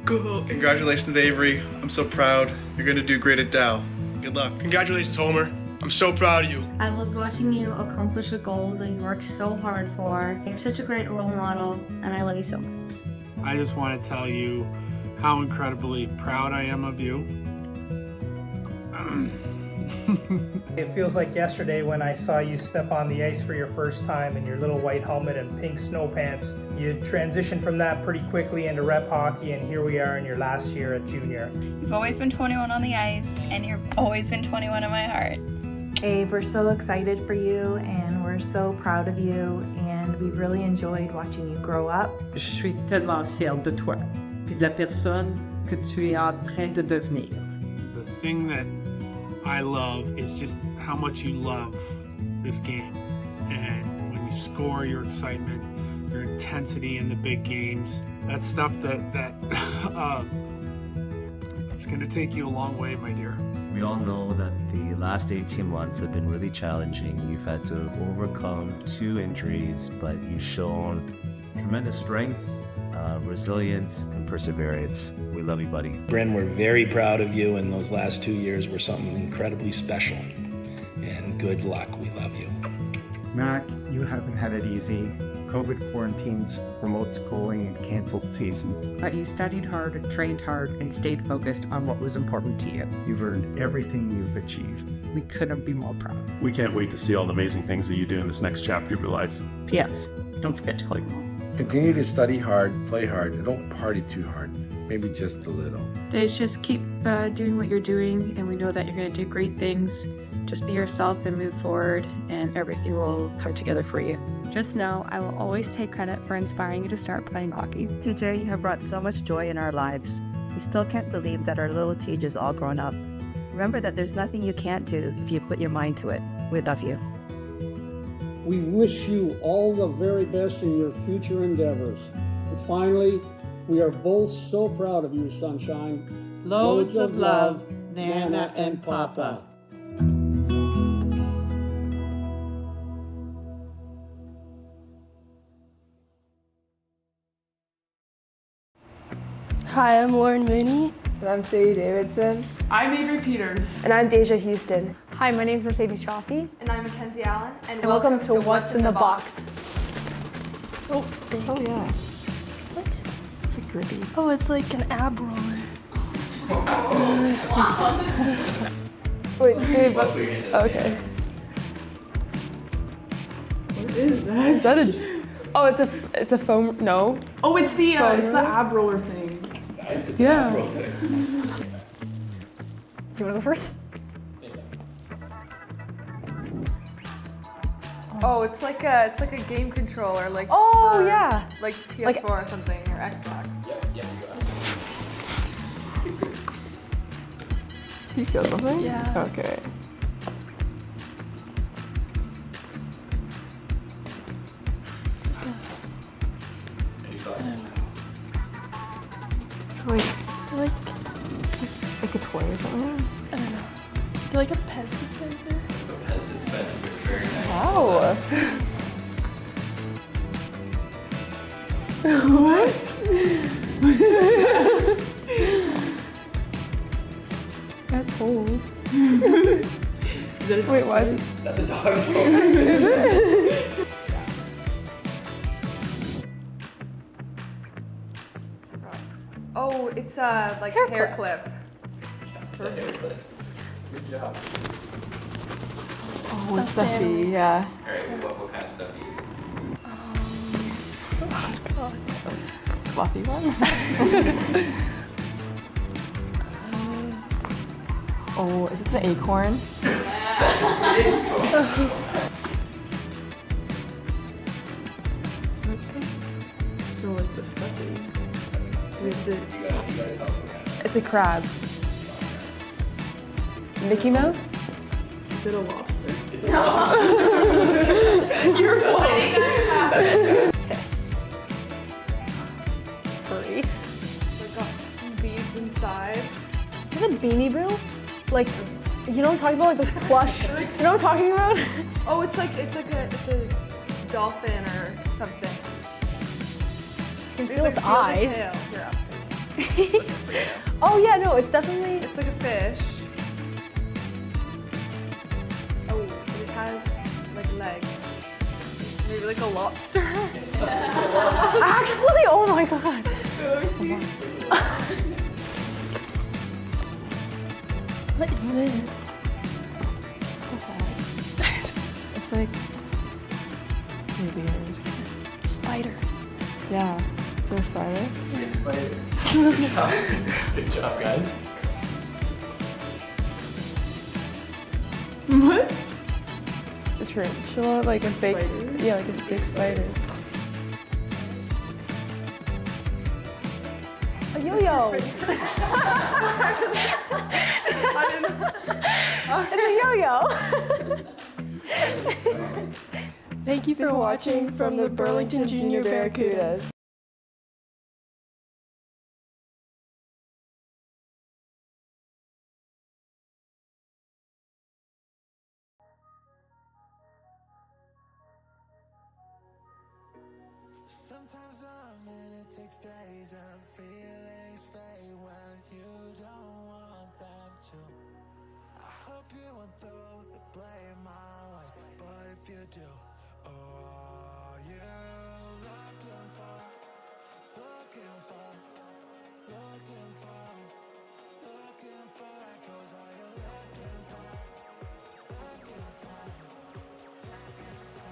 Go. Congratulations, Avery. I'm so proud. You're going to do great at Dow. Good luck. Congratulations, Homer. I'm so proud of you. I loved watching you accomplish the goals that you worked so hard for. You're such a great role model, and I love you so much. I just want to tell you how incredibly proud I am of you. It feels like yesterday when I saw you step on the ice for your first time in your little white helmet and pink snow pants. You transitioned from that pretty quickly into rep hockey, and here we are in your last year at junior. You've always been 21 on the ice, and you've always been 21 in my heart. Abe, we're so excited for you, and we're so proud of you, and we've really enjoyed watching you grow up. Je suis tellement fière de toi et de la personne que tu es en train de devenir. The thing that I love is just how much you love this game. And when you score, your excitement, your intensity in the big games, that's stuff that it's going to take you a long way, my dear. We all know that the last 18 months have been really challenging. You've had to overcome 2 injuries, but you've shown tremendous strength, resilience, and perseverance. We love you, buddy. Bryn, we're very proud of you, and those last 2 years were something incredibly special. And good luck. We love you. Mac, you haven't had it easy. COVID quarantines, remote schooling, and canceled seasons. But you studied hard, trained hard, and stayed focused on what was important to you. You've earned everything you've achieved. We couldn't be more proud. We can't wait to see all the amazing things that you do in this next chapter of your life. P.S. Don't forget to click. Continue to study hard, play hard, and don't party too hard. Maybe just a little. Days, just keep doing what you're doing, and we know that you're going to do great things. Just be yourself and move forward, and everything will come together for you. Just know I will always take credit for inspiring you to start playing hockey. TJ, you have brought so much joy in our lives. We still can't believe that our little Tej is all grown up. Remember that there's nothing you can't do if you put your mind to it. We love you. We wish you all the very best in your future endeavors. And finally, we are both so proud of you, Sunshine. Loads of love, Nana and Papa. Hi, I'm Lauren Mooney. And I'm Sadie Davidson. I'm Avery Peters. And I'm Deja Houston. Hi, my name's Mercedes Chaffee. And I'm Mackenzie Allen. And welcome to What's in the Box. Oh, it's big. Oh, yeah. What? It's like grippy. Oh, it's like an ab roller. Wait, okay. What is that? Is that a... Oh, it's a foam... No. Oh, it's the ab roller thing. Yeah. Do you want to go first? Oh, it's like a game controller, like yeah, like PS4 or something or Xbox. Yeah, you got it. Do you feel something? Yeah. Okay. It's like a toy or something? I don't know. Is it like a Pez dispenser? It's a Pez dispenser. Very nice. Wow. What? That's cool. Wait, why is it? That's a dog toy. Is it? Oh, it's a like hair clip. It's a hair clip. Good job. Oh, stuffy, yeah. Alright, what kind of stuff do you use? Oh god, this fluffy one. Oh, is it the acorn? So it's a stuffy. It's a crab. Mickey Mouse? Is it a lobster? It's a lobster. You're close. It's furry. It's got some beads inside. Is it a Beanie Boo? Like, you know what I'm talking about? Like those plush. You know what I'm talking about? Oh, it's a dolphin or something. I can feel its eyes. Here, up. Oh yeah, no, it's definitely. It's like a fish. Oh, but it has like legs. Maybe like a lobster. Actually, oh my god. What is this? It's like maybe a Spider. yeah. Is it a spider? It's spider. Good job. Good job, guys. What? The tarantula, like a fake, yeah, like a stick spider. A yo-yo. It's a yo-yo. Thank you for watching from the Burlington Junior Barracudas. Sometimes a minute takes days and feelings fade when you don't want them to. I hope you won't throw the blame my way, but if you do, oh, are you looking for, looking for, looking for, looking for echoes? Are you looking for, looking for, looking for?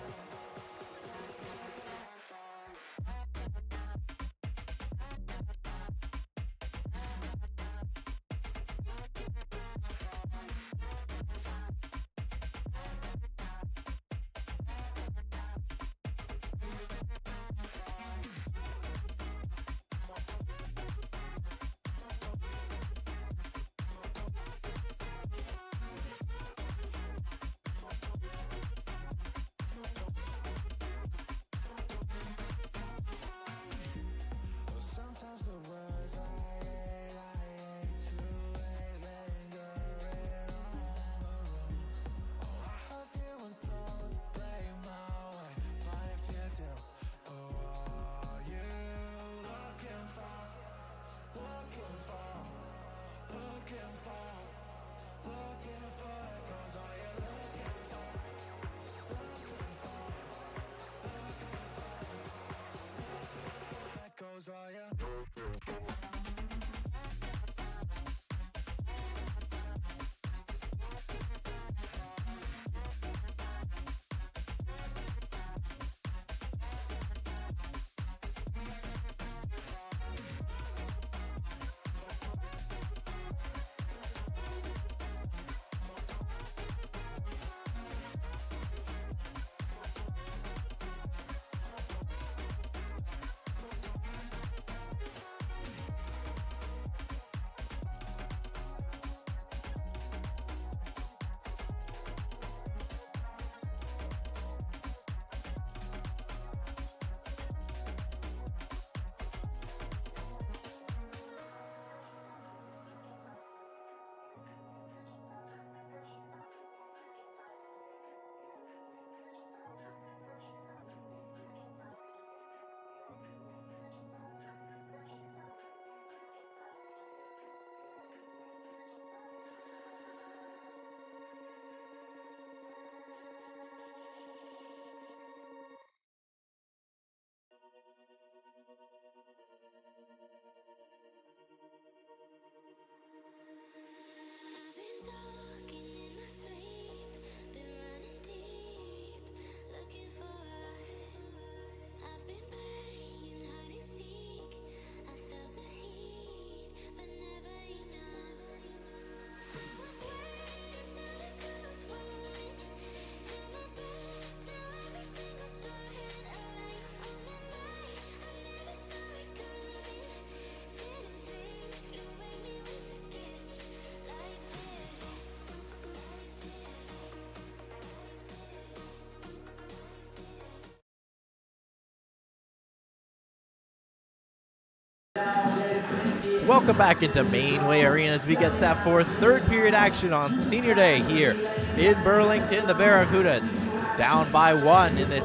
Welcome back into Mainway Arena as we get set for third period action on Senior Day here in Burlington. The Barracudas down by 1 in this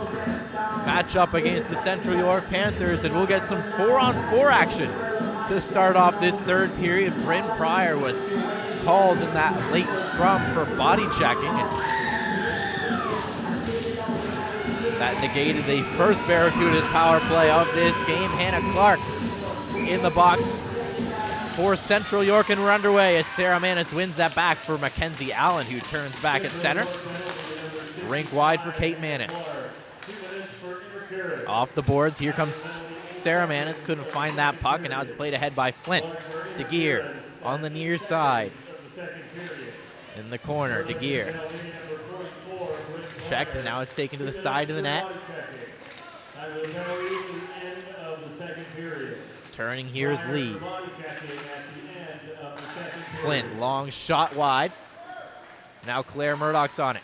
matchup against the Central York Panthers, and we'll get some 4-on-4 action to start off this third period. Bryn Pryor was called in that late scrum for body checking. That negated the first Barracudas power play of this game. Hannah Clark in the box for Central York, and we're underway as Sarah Manis wins that back for Mackenzie Allen, who turns back at center. Rink wide for Kate Manis. Off the boards, here comes Sarah Manis, couldn't find that puck, and now it's played ahead by Flint. DeGear on the near side. In the corner, DeGear. Checked, and now it's taken to the side of the net. Turning here is Lee. Flint, long shot wide. Now Claire Murdoch's on it.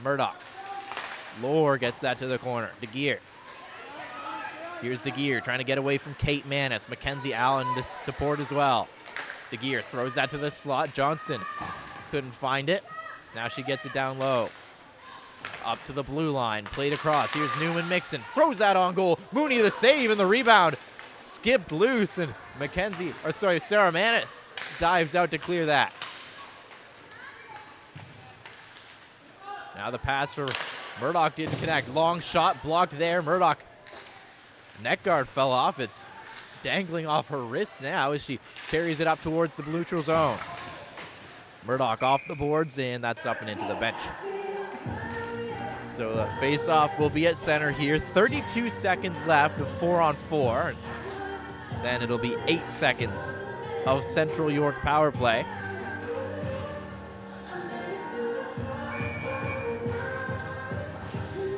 Murdoch. Lohr gets that to the corner. DeGear. Here's DeGear trying to get away from Kate Manis. Mackenzie Allen to support as well. DeGear throws that to the slot. Johnston couldn't find it. Now she gets it down low. Up to the blue line. Played across. Here's Newman Mixon. Throws that on goal. Mooney the save and the rebound. Skipped loose, and Sarah Manis dives out to clear that. Now the pass for Murdoch didn't connect. Long shot blocked there. Murdoch, neck guard fell off. It's dangling off her wrist now as she carries it up towards the neutral zone. Murdoch off the boards, and that's up and into the bench. So the face-off will be at center here. 32 seconds left of 4-on-4. Then it'll be 8 seconds of Central York power play.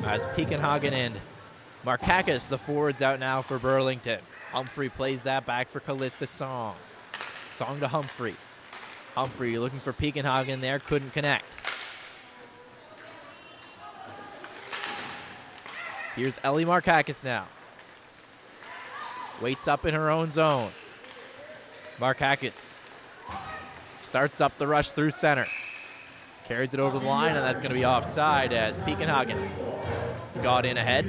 As Pekenhagen and Markakis, the forwards, out now for Burlington. Humphrey plays that back for Callista Song. Song to Humphrey. Humphrey looking for Pekenhagen there, couldn't connect. Here's Ellie Markakis now. Waits up in her own zone. Markakis starts up the rush through center. Carries it over the line, and that's going to be offside as Pekenhagen got in ahead.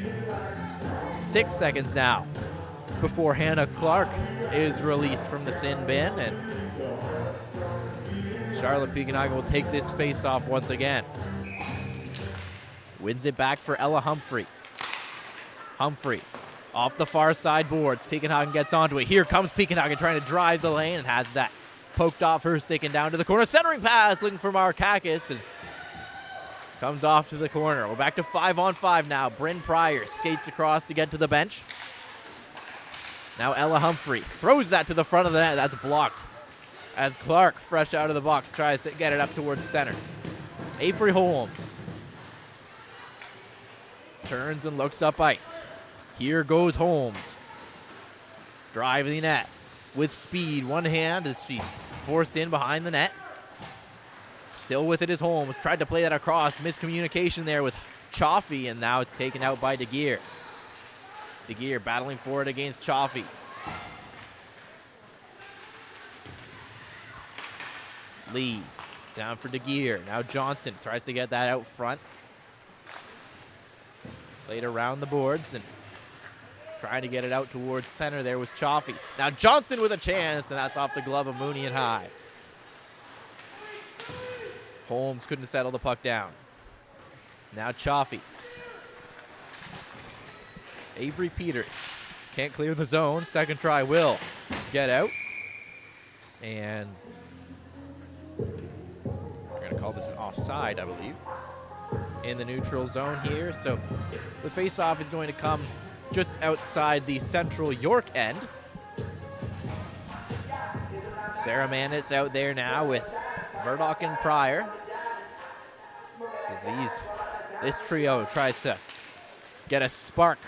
6 seconds now before Hannah Clark is released from the sin bin, and Charlotte Pekenhagen will take this face-off once again. Wins it back for Ella Humphrey. Humphrey off the far side boards. Pekenhagen gets onto it. Here comes Pekenhagen trying to drive the lane and has that poked off her stick and down to the corner. Centering pass looking for Markakis and comes off to the corner. We're back to 5-on-5 now. Bryn Pryor skates across to get to the bench. Now Ella Humphrey throws that to the front of the net. That's blocked as Clark, fresh out of the box, tries to get it up towards center. Avery Holmes turns and looks up ice. Here goes Holmes. Drive the net with speed. One hand as she forced in behind the net. Still with it is Holmes. Tried to play that across. Miscommunication there with Chaffee, and now it's taken out by DeGear. DeGear battling for it against Chaffee. Lee down for DeGear. Now Johnston tries to get that out front. Played around the boards and trying to get it out towards center. There was Chaffee. Now Johnston with a chance, and that's off the glove of Mooney and High. Holmes couldn't settle the puck down. Now Chaffee. Avery Peters can't clear the zone. Second try will get out. And we're going to call this an offside, I believe, in the neutral zone here. So the face-off is going to come just outside the Central York end. Sarah Manis out there now with Murdoch and Pryor. As this trio tries to get a spark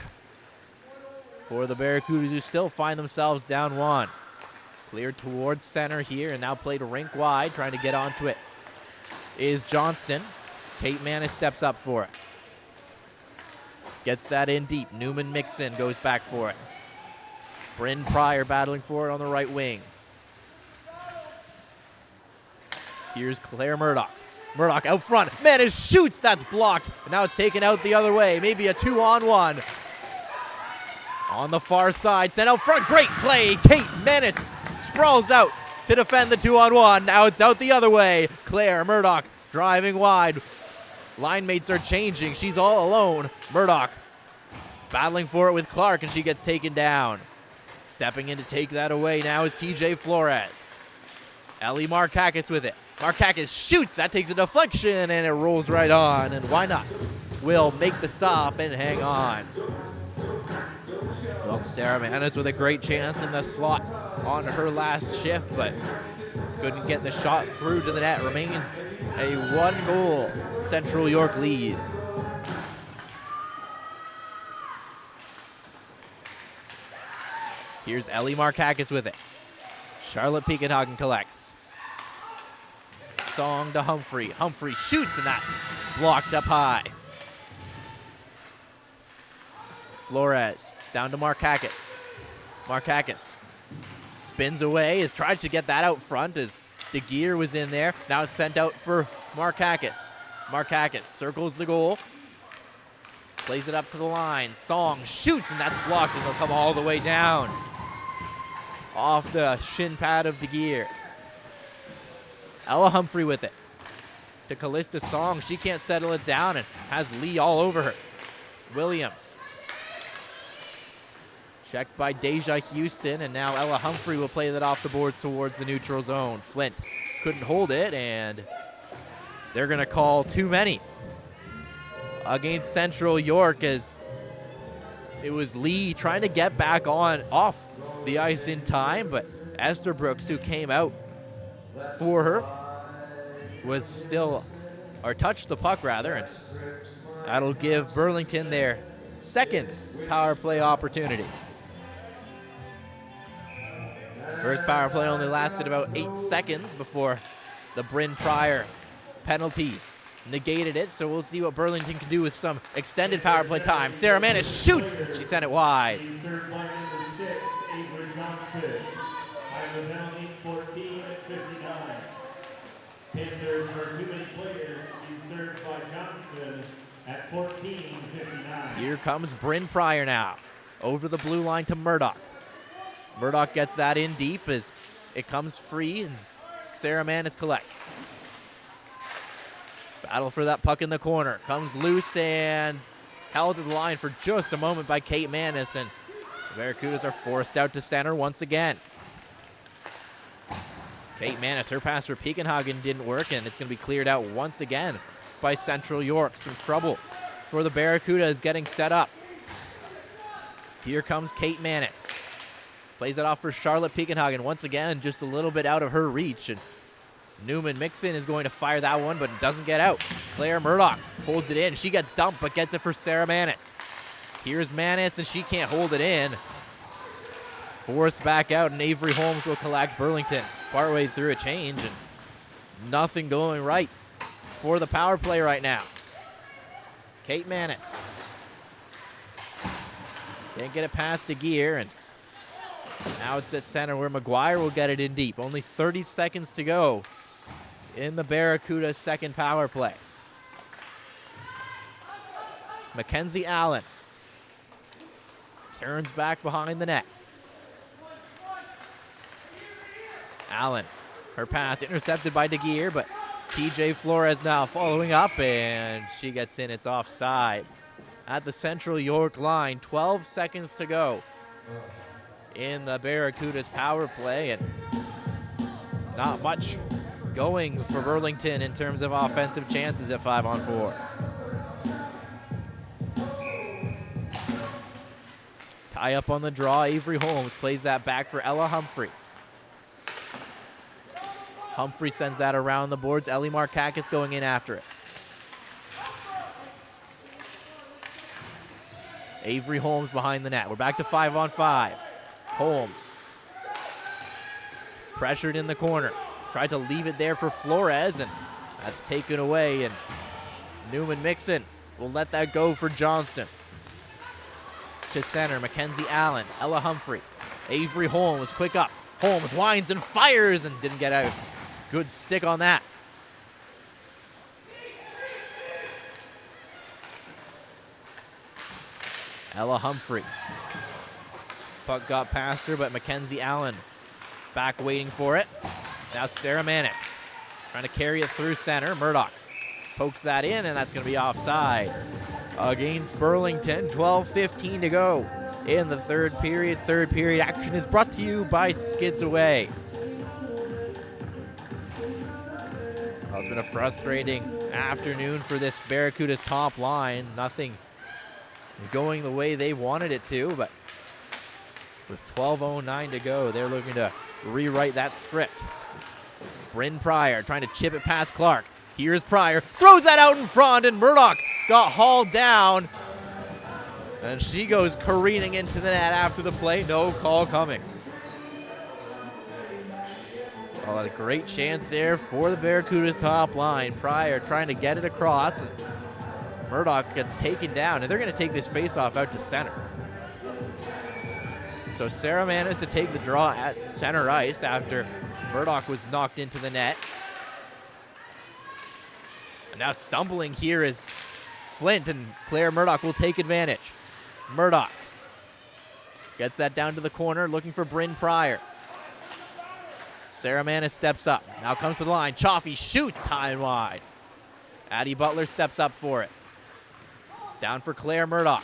for the Barracudas, who still find themselves down 1. Cleared towards center here and now played rink wide. Trying to get onto it is Johnston. Kate Manis steps up for it. Gets that in deep. Newman Mixon goes back for it. Bryn Pryor battling for it on the right wing. Here's Claire Murdoch. Murdoch out front. Manis shoots. That's blocked. And now it's taken out the other way. Maybe a 2-on-1. On the far side. Sent out front. Great play. Kate Manis sprawls out to defend the 2-on-1. Now it's out the other way. Claire Murdoch driving wide. Line mates are changing. She's all alone. Murdoch battling for it with Clark, and she gets taken down. Stepping in to take that away now is TJ Flores. Ellie Markakis with it. Markakis shoots. That takes a deflection, and it rolls right on. And why not? Will make the stop and hang on. Well, Sarah Manis with a great chance in the slot on her last shift, but couldn't get the shot through to the net. Remains a 1-goal Central York lead. Here's Ellie Markakis with it. Charlotte Piekenhagen collects. Song to Humphrey. Humphrey shoots, and that blocked up high. Flores down to Markakis. Markakis spins away, has tried to get that out front as DeGear was in there. Now it's sent out for Markakis. Markakis circles the goal. Plays it up to the line. Song shoots, and that's blocked, and he'll come all the way down. Off the shin pad of DeGear. Ella Humphrey with it. To Callista Song. She can't settle it down and has Lee all over her. Williams. Checked by Deja Houston, and now Ella Humphrey will play that off the boards towards the neutral zone. Flint couldn't hold it, and they're going to call too many against Central York, as it was Lee trying to get back off the ice in time, but Esther Brooks, who came out for her, was still, or touched the puck rather, and that'll give Burlington their second power play opportunity. First power play only lasted about 8 seconds before the Bryn Pryor penalty negated it, so we'll see what Burlington can do with some extended power play time. Sarah Manis shoots. She sent it wide. Panthers for too many players being served by Johnston at 14:59. Here comes Bryn Pryor now. Over the blue line to Murdoch. Murdoch gets that in deep as it comes free, and Sarah Manis collects. Battle for that puck in the corner. Comes loose and held to the line for just a moment by Kate Manis, and the Barracudas are forced out to center once again. Kate Manis, her pass for Piekenhagen didn't work, and it's going to be cleared out once again by Central York. Some trouble for the Barracudas getting set up. Here comes Kate Manis. Plays it off for Charlotte Piekenhagen. Once again, just a little bit out of her reach, and Newman Mixon is going to fire that one, but it doesn't get out. Claire Murdoch holds it in. She gets dumped, but gets it for Sarah Manis. Here's Manis, and she can't hold it in. Forced back out, and Avery Holmes will collect. Burlington partway through a change, and nothing going right for the power play right now. Kate Manis can't get it past DeGear, and now it's at center where McGuire will get it in deep. Only 30 seconds to go in the Barracuda's second power play. Mackenzie Allen turns back behind the net. Allen, her pass intercepted by DeGear, but TJ Flores now following up, and she gets in. It's offside at the Central York line. 12 seconds to go in the Barracuda's power play, and not much going for Burlington in terms of offensive chances at 5-on-4. Tie up on the draw. Avery Holmes plays that back for Ella Humphrey. Humphrey sends that around the boards. Ellie Markakis going in after it. Avery Holmes behind the net. We're back to 5-on-5. Holmes pressured in the corner. Tried to leave it there for Flores, and that's taken away, and Newman Mixon will let that go for Johnston. To center, Mackenzie Allen. Ella Humphrey Avery Holmes, quick up. Holmes winds and fires and didn't get out. Good stick on that. Ella Humphrey. Puck got past her, but Mackenzie Allen back waiting for it. Now Sarah Manis trying to carry it through center. Murdoch pokes that in, and that's going to be offside against Burlington. 12:15 to go in the third period. Third period action is brought to you by Skids Away. Well, it's been a frustrating afternoon for this Barracudas top line. Nothing going the way they wanted it to, but with 12:09 to go, they're looking to rewrite that script. Bryn Pryor trying to chip it past Clark. Here's Pryor, throws that out in front, and Murdoch got hauled down. And she goes careening into the net after the play. No call coming. Well, a great chance there for the Barracudas top line. Pryor trying to get it across. And Murdoch gets taken down, and they're going to take this faceoff out to center. So Sarah Manis to take the draw at center ice after Murdoch was knocked into the net. And now stumbling here is Flint, and Claire Murdoch will take advantage. Murdoch gets that down to the corner, looking for Bryn Pryor. Sarah Manis steps up, now comes to the line. Chaffee shoots high and wide. Addie Butler steps up for it. Down for Claire Murdoch.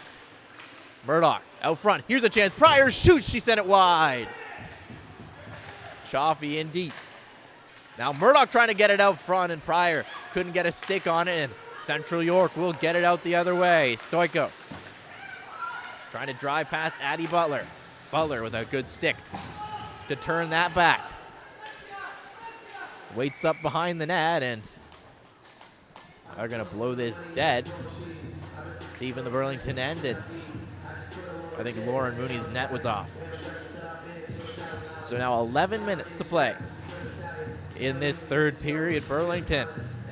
Murdoch out front, here's a chance. Pryor shoots, she sent it wide. Chaffee in deep. Now Murdoch trying to get it out front, and Pryor couldn't get a stick on it, and Central York will get it out the other way. Stoikos trying to drive past Addie Butler. Butler with a good stick to turn that back. Waits up behind the net, and they're going to blow this dead. Even the Burlington end, I think Lauren Mooney's net was off. So now 11 minutes to play in this third period. Burlington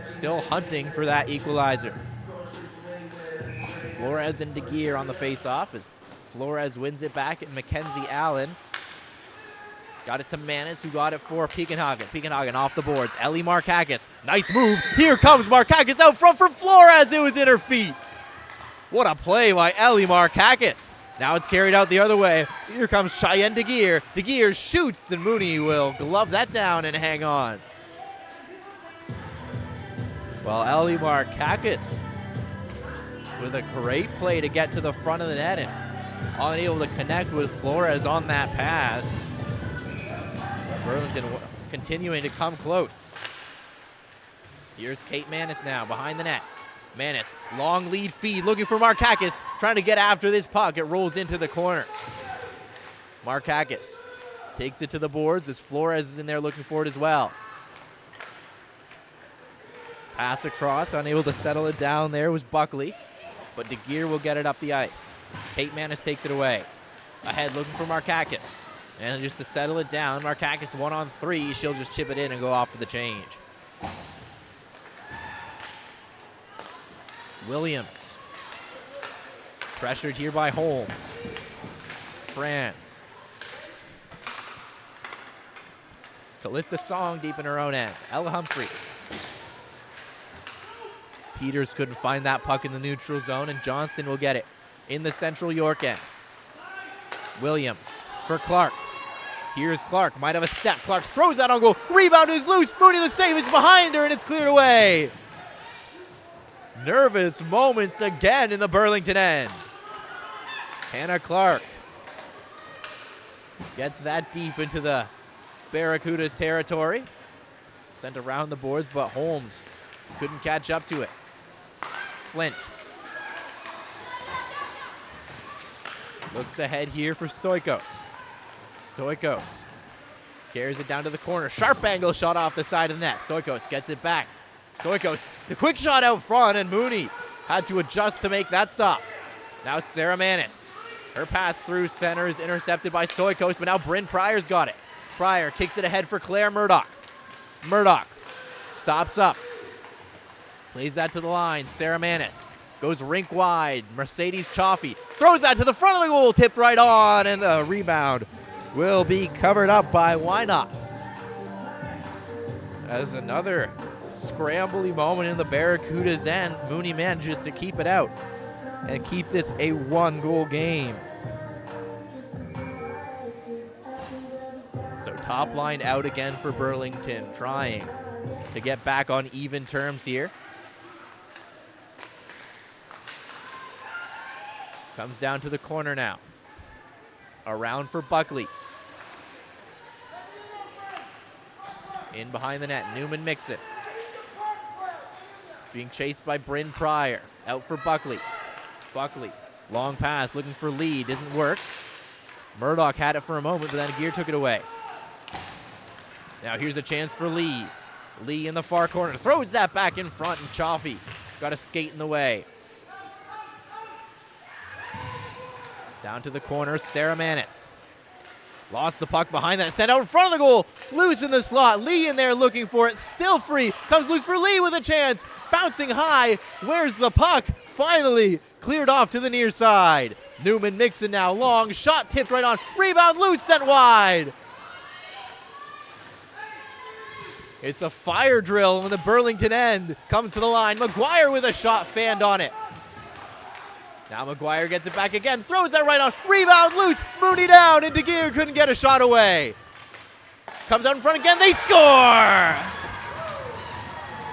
still hunting for that equalizer. Flores and DeGear on the face-off as Flores wins it back, and Mackenzie Allen got it to Manis, who got it for Peakenhagen. Peakenhagen off the boards. Ellie Markakis, nice move. Here comes Markakis out front for Flores. It was in her feet. What a play by Ellie Markakis. Now it's carried out the other way. Here comes Cheyenne DeGear. DeGear shoots, and Mooney will glove that down and hang on. Well, Ellie Markakis with a great play to get to the front of the net and unable to connect with Flores on that pass. Burlington continuing to come close. Here's Kate Manis now behind the net. Manis, long lead feed, looking for Markakis, trying to get after this puck. It rolls into the corner. Markakis takes it to the boards as Flores is in there looking for it as well. Pass across, unable to settle it down there was Buckley, but DeGear will get it up the ice. Kate Manis takes it away. Ahead looking for Markakis. And just to settle it down, Markakis 1-on-3. She'll just chip it in and go off for the change. Williams. Pressured here by Holmes. France. Callista Song deep in her own end. Ella Humphrey. Peters couldn't find that puck in the neutral zone, and Johnston will get it in the Central York end. Williams for Clark. Here's Clark, might have a step. Clark throws that on goal. Rebound is loose. Mooney the save is behind her, and it's cleared away. Nervous moments again in the Burlington end. Hannah Clark gets that deep into the Barracudas territory. Sent around the boards, but Holmes couldn't catch up to it. Flint looks ahead here for Stoikos. Stoikos carries it down to the corner. Sharp angle shot off the side of the net. Stoikos gets it back. Stoikos, the quick shot out front, and Mooney had to adjust to make that stop. Now Sarah Manis. Her pass through center is intercepted by Stoikos, but now Bryn Pryor's got it. Pryor kicks it ahead for Claire Murdoch. Murdoch stops up. Plays that to the line. Sarah Manis goes rink wide. Mercedes Chaffee throws that to the front of the goal, tipped right on, and a rebound will be covered up by Wynot. As another scrambly moment in the Barracudas end, Mooney manages to keep it out and keep this a 1-goal game. So top line out again for Burlington, trying to get back on even terms here. Comes down to the corner now. Around for Buckley. In behind the net, Newman Mixon. Being chased by Bryn Pryor. Out for Buckley. Buckley, long pass, looking for Lee, doesn't work. Murdoch had it for a moment, but then Gear took it away. Now here's a chance for Lee. Lee in the far corner, throws that back in front, and Chaffee got a skate in the way. Down to the corner, Sarah Manis. Lost the puck behind that, sent out in front of the goal, loose in the slot. Lee in there looking for it, still free, comes loose for Lee with a chance, bouncing high, where's the puck? Finally cleared off to the near side. Newman Nixon now, long shot tipped right on, rebound loose, sent wide. It's a fire drill when the Burlington end comes to the line. McGuire with a shot fanned on it. Now McGuire gets it back again, throws that right on, rebound loose, Mooney down, and DeGear couldn't get a shot away. Comes out in front again, they score!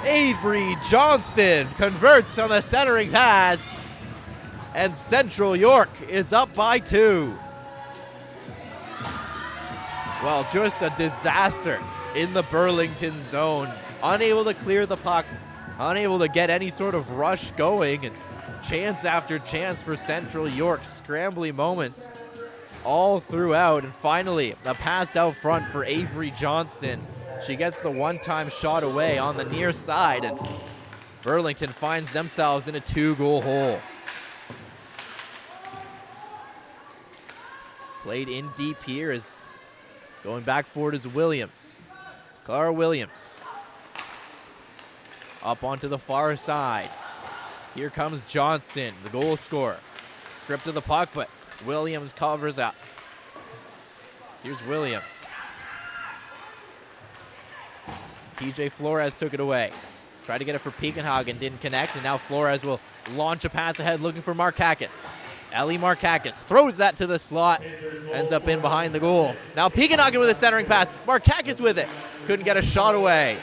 Avery Johnston converts on the centering pass, and Central York is up by 2. Well, just a disaster in the Burlington zone. Unable to clear the puck, unable to get any sort of rush going, and chance after chance for Central York, scrambly moments all throughout, and finally a pass out front for Avery Johnston. She gets the one-time shot away on the near side, and Burlington finds themselves in a 2-goal hole. Played in deep here is going back forward is Williams. Clara Williams. Up onto the far side. Here comes Johnston, the goal scorer. Stripped of the puck, but Williams covers up. Here's Williams. TJ Flores took it away. Tried to get it for Pekenhagen, didn't connect, and now Flores will launch a pass ahead looking for Markakis. Ellie Markakis throws that to the slot, ends up in behind the goal. Now Pekenhagen with a centering pass, Markakis with it. Couldn't get a shot away.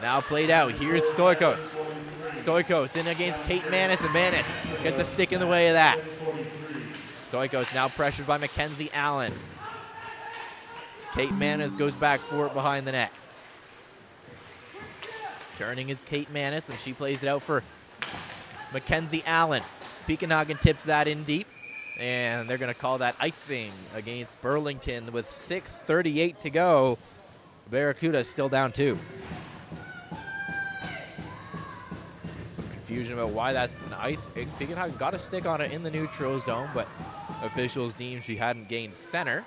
Now played out, here's Stoikos. Stoikos in against Kate Manis, and Manis gets a stick in the way of that. Stoikos now pressured by Mackenzie Allen. Kate Manis goes back for it behind the net. Turning is Kate Manis, and she plays it out for Mackenzie Allen. Pekenhagen tips that in deep, and they're going to call that icing against Burlington with 6:38 to go. Barracuda still down 2. Confusion about why that's an ice. Pekenhagen got a stick on it in the neutral zone, but officials deemed she hadn't gained center.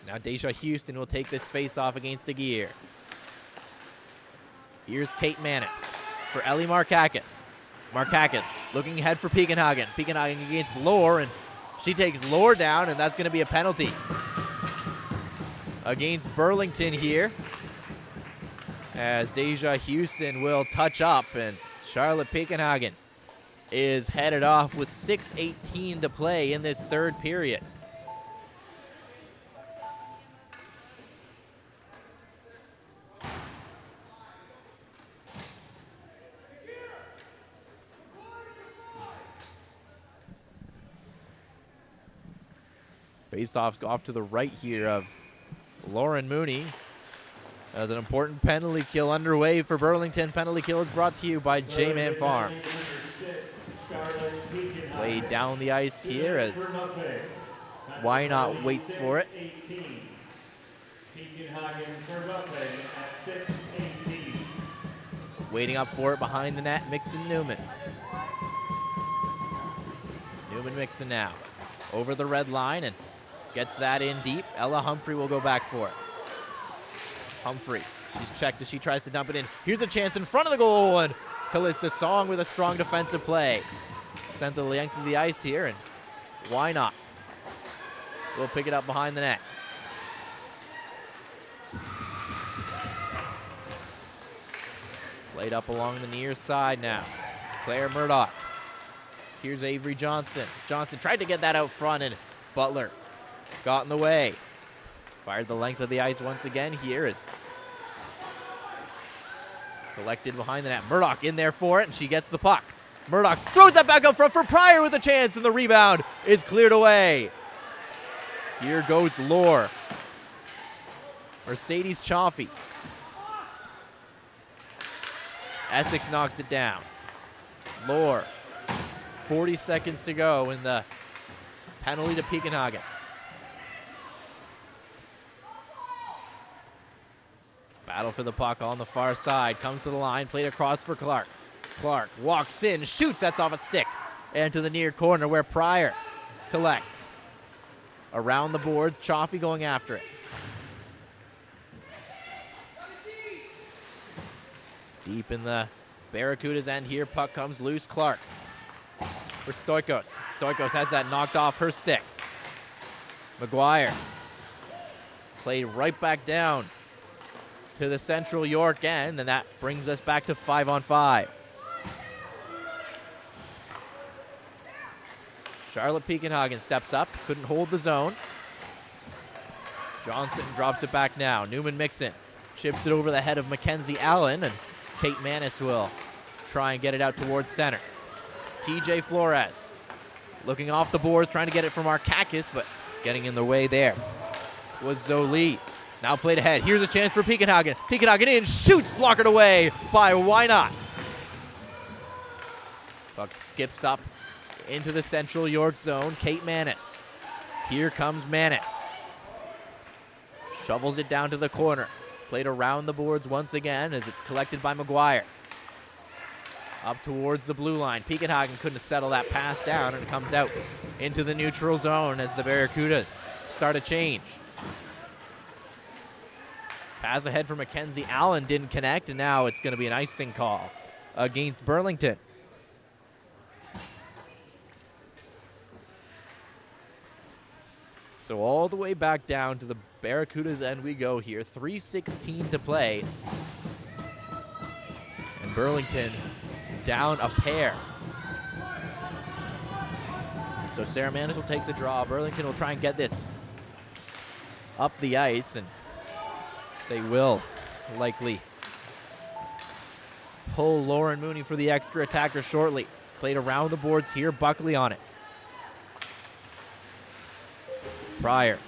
Now Deja Houston will take this face-off against DeGear. Here's Kate Manis for Ellie Markakis. Markakis looking ahead for Pekenhagen. Pekenhagen against Lohr, and she takes Lohr down, and that's going to be a penalty against Burlington here, as Deja Houston will touch up, and Charlotte Pekenhagen is headed off with 6:18 to play in this third period. Face-offs off to the right here of Lauren Mooney. As an important penalty kill underway for Burlington. Penalty kill is brought to you by J-Man Farms. Played down the ice here as Wynot waits for it. Waiting up for it behind the net, Mixon Newman. Newman Mixon now. Over the red line and gets that in deep. Ella Humphrey will go back for it. Humphrey, she's checked as she tries to dump it in. Here's a chance in front of the goal, and Callista Song with a strong defensive play. Sent the length of the ice here, and Why not? We'll pick it up behind the net. Played up along the near side now. Claire Murdoch. Here's Avery Johnston. Johnston tried to get that out front, and Butler got in the way. Fired the length of the ice once again. Here is collected behind the net. Murdoch in there for it, and she gets the puck. Murdoch throws that back out front for Pryor with a chance, and the rebound is cleared away. Here goes Lore. Mercedes Chaffee. Essex knocks it down. Lore. 40 seconds to go in the penalty to Pekenhagen. Battle for the puck on the far side. Comes to the line. Played across for Clark. Clark walks in. Shoots. That's off a stick. And to the near corner where Pryor collects. Around the boards. Chaffee going after it. Deep in the Barracudas end here. Puck comes loose. Clark for Stoikos. Stoikos has that knocked off her stick. McGuire played right back down to the Central York end, and that brings us back to 5-on-5. Charlotte Pekenhagen steps up, couldn't hold the zone. Johnston drops it back now. Newman-Mixon chips it over the head of Mackenzie Allen, and Kate Manis will try and get it out towards center. TJ Flores looking off the boards, trying to get it from Arkakis, but getting in the way there was Zoli. Now played ahead. Here's a chance for Pekenhagen. Pekenhagen in, shoots, blockered away by Why Not. Puck skips up into the Central York zone. Kate Manis. Here comes Manis. Shovels it down to the corner. Played around the boards once again as it's collected by McGuire. Up towards the blue line. Pekenhagen couldn't settle that pass down, and it comes out into the neutral zone as the Barracudas start a change. Pass ahead for Mackenzie Allen didn't connect, and now it's going to be an icing call against Burlington. So all the way back down to the Barracudas end we go here. 3:16 to play. And Burlington down a pair. So Sarah Manis will take the draw. Burlington will try and get this up the ice, and they will likely pull Lauren Mooney for the extra attacker shortly. Played around the boards here. Buckley on it. Pryor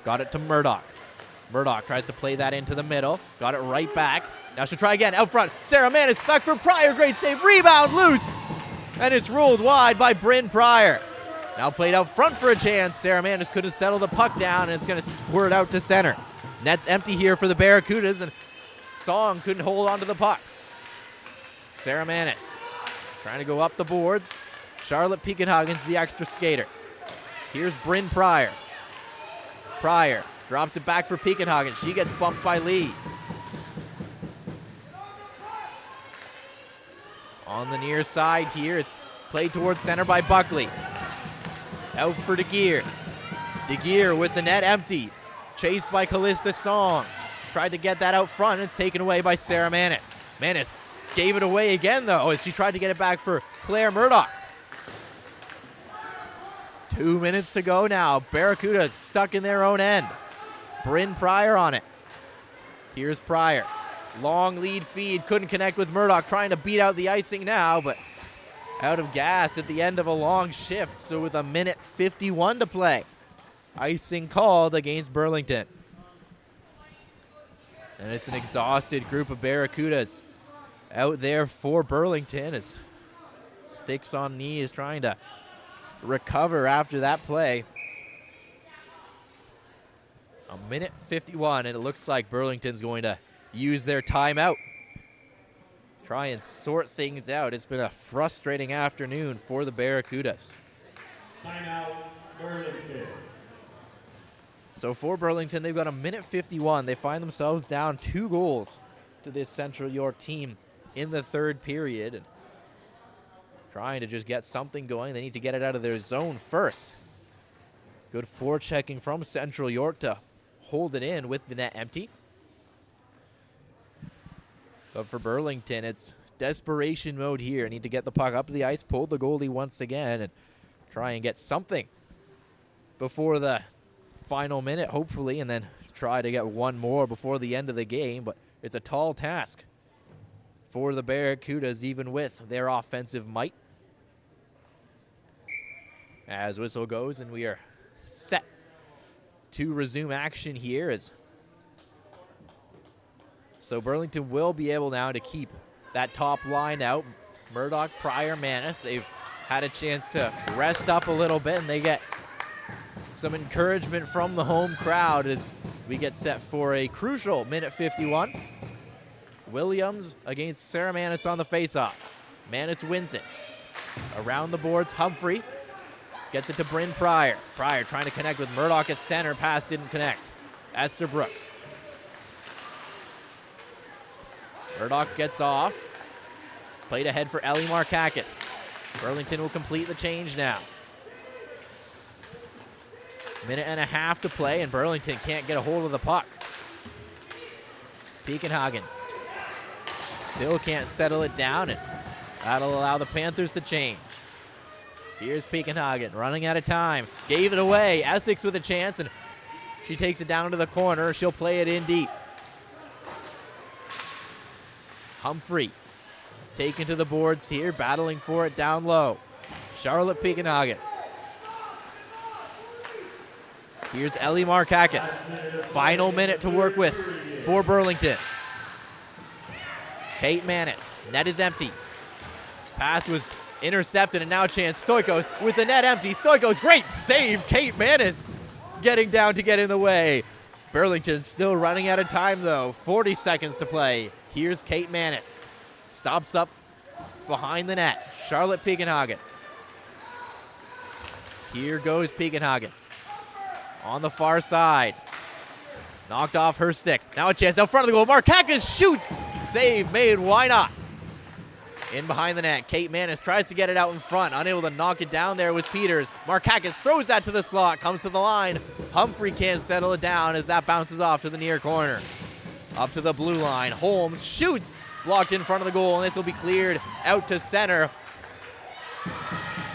got it to Murdoch. Murdoch tries to play that into the middle. Got it right back. Now she'll try again. Out front. Sarah Manis back for Pryor. Great save. Rebound loose. And it's ruled wide by Bryn Pryor. Now played out front for a chance. Sarah Manis couldn't settle the puck down, and it's going to squirt out to center. Net's empty here for the Barracudas, and Song couldn't hold on to the puck. Sarah Manis trying to go up the boards. Charlotte Pekenhagen's the extra skater. Here's Bryn Pryor. Pryor drops it back for Pekenhagen. She gets bumped by Lee. On the near side here, it's played towards center by Buckley. Out for DeGear. DeGear with the net empty. Chased by Callista Song. Tried to get that out front, and it's taken away by Sarah Manis. Manis gave it away again, though, as she tried to get it back for Claire Murdoch. 2 minutes to go now. Barracuda stuck in their own end. Bryn Pryor on it. Here's Pryor. Long lead feed. Couldn't connect with Murdoch. Trying to beat out the icing now, but out of gas at the end of a long shift. So with 1:51 to play. Icing called against Burlington. And it's an exhausted group of Barracudas out there for Burlington as Sticks on knee is trying to recover after that play. 1:51, and it looks like Burlington's going to use their timeout. Try and sort things out. It's been a frustrating afternoon for the Barracudas. Timeout, Burlington. So for Burlington, they've got 1:51. They find themselves down 2 goals to this Central York team in the third period. And trying to just get something going. They need to get it out of their zone first. Good forechecking from Central York to hold it in with the net empty. But for Burlington, it's desperation mode here. Need to get the puck up the ice, pull the goalie once again, and try and get something before the final minute, hopefully, and then try to get one more before the end of the game. But it's a tall task for the Barracudas, even with their offensive might. As whistle goes, and we are set to resume action here. So Burlington will be able now to keep that top line out. Murdoch, Pryor, Manis, they've had a chance to rest up a little bit, and they get some encouragement from the home crowd as we get set for a crucial minute 51. Williams against Sarah Manis on the faceoff. Manis wins it. Around the boards, Humphrey gets it to Bryn Pryor. Pryor trying to connect with Murdoch at center. Pass didn't connect. Esther Brooks. Murdoch gets off. Played ahead for Ellie Markakis. Burlington will complete the change now. Minute and a half to play, and Burlington can't get a hold of the puck. Peakenhagen still can't settle it down, and that'll allow the Panthers to change. Here's Peakenhagen running out of time. Gave it away. Essex with a chance, and she takes it down to the corner. She'll play it in deep. Humphrey taken to the boards here, battling for it down low. Charlotte Peakenhagen. Here's Ellie Markakis. Final minute to work with for Burlington. Kate Manis. Net is empty. Pass was intercepted, and now chance Stoikos with the net empty. Stoikos, great save. Kate Manis getting down to get in the way. Burlington still running out of time, though. 40 seconds to play. Here's Kate Manis. Stops up behind the net. Charlotte Peakenhagen. Here goes Peakenhagen. On the far side. Knocked off her stick. Now a chance out front of the goal. Markakis shoots. Save made. Why not? In behind the net. Kate Manis tries to get it out in front. Unable to knock it down there was Peters. Markakis throws that to the slot. Comes to the line. Humphrey can't settle it down as that bounces off to the near corner. Up to the blue line. Holmes shoots. Blocked in front of the goal, and this will be cleared out to center.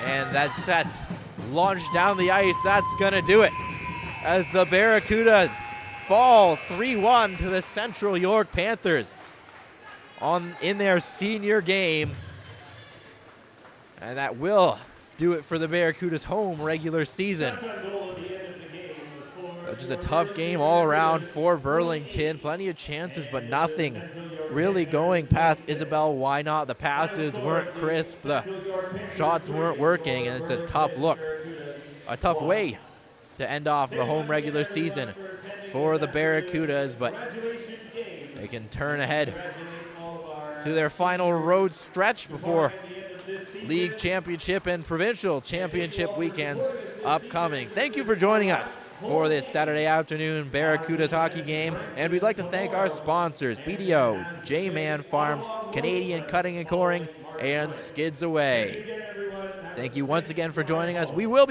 And that sets launched down the ice. That's going to do it as the Barracudas fall 3-1 to the Central York Panthers in their senior game. And that will do it for the Barracudas' home regular season. Just a tough game all around for Burlington. Plenty of chances, but nothing really going past Isabel Wynot. The passes weren't crisp. The shots weren't working, and it's a tough look. A tough way to end off the home regular season for the Barracudas, but they can turn ahead to their final road stretch before league championship and provincial championship weekends upcoming. Thank you for joining us for this Saturday afternoon Barracudas hockey game, and we'd like to thank our sponsors, BDO, J-Man Farms, Canadian Cutting and Coring, and Skids Away. Thank you once again for joining us. We will be back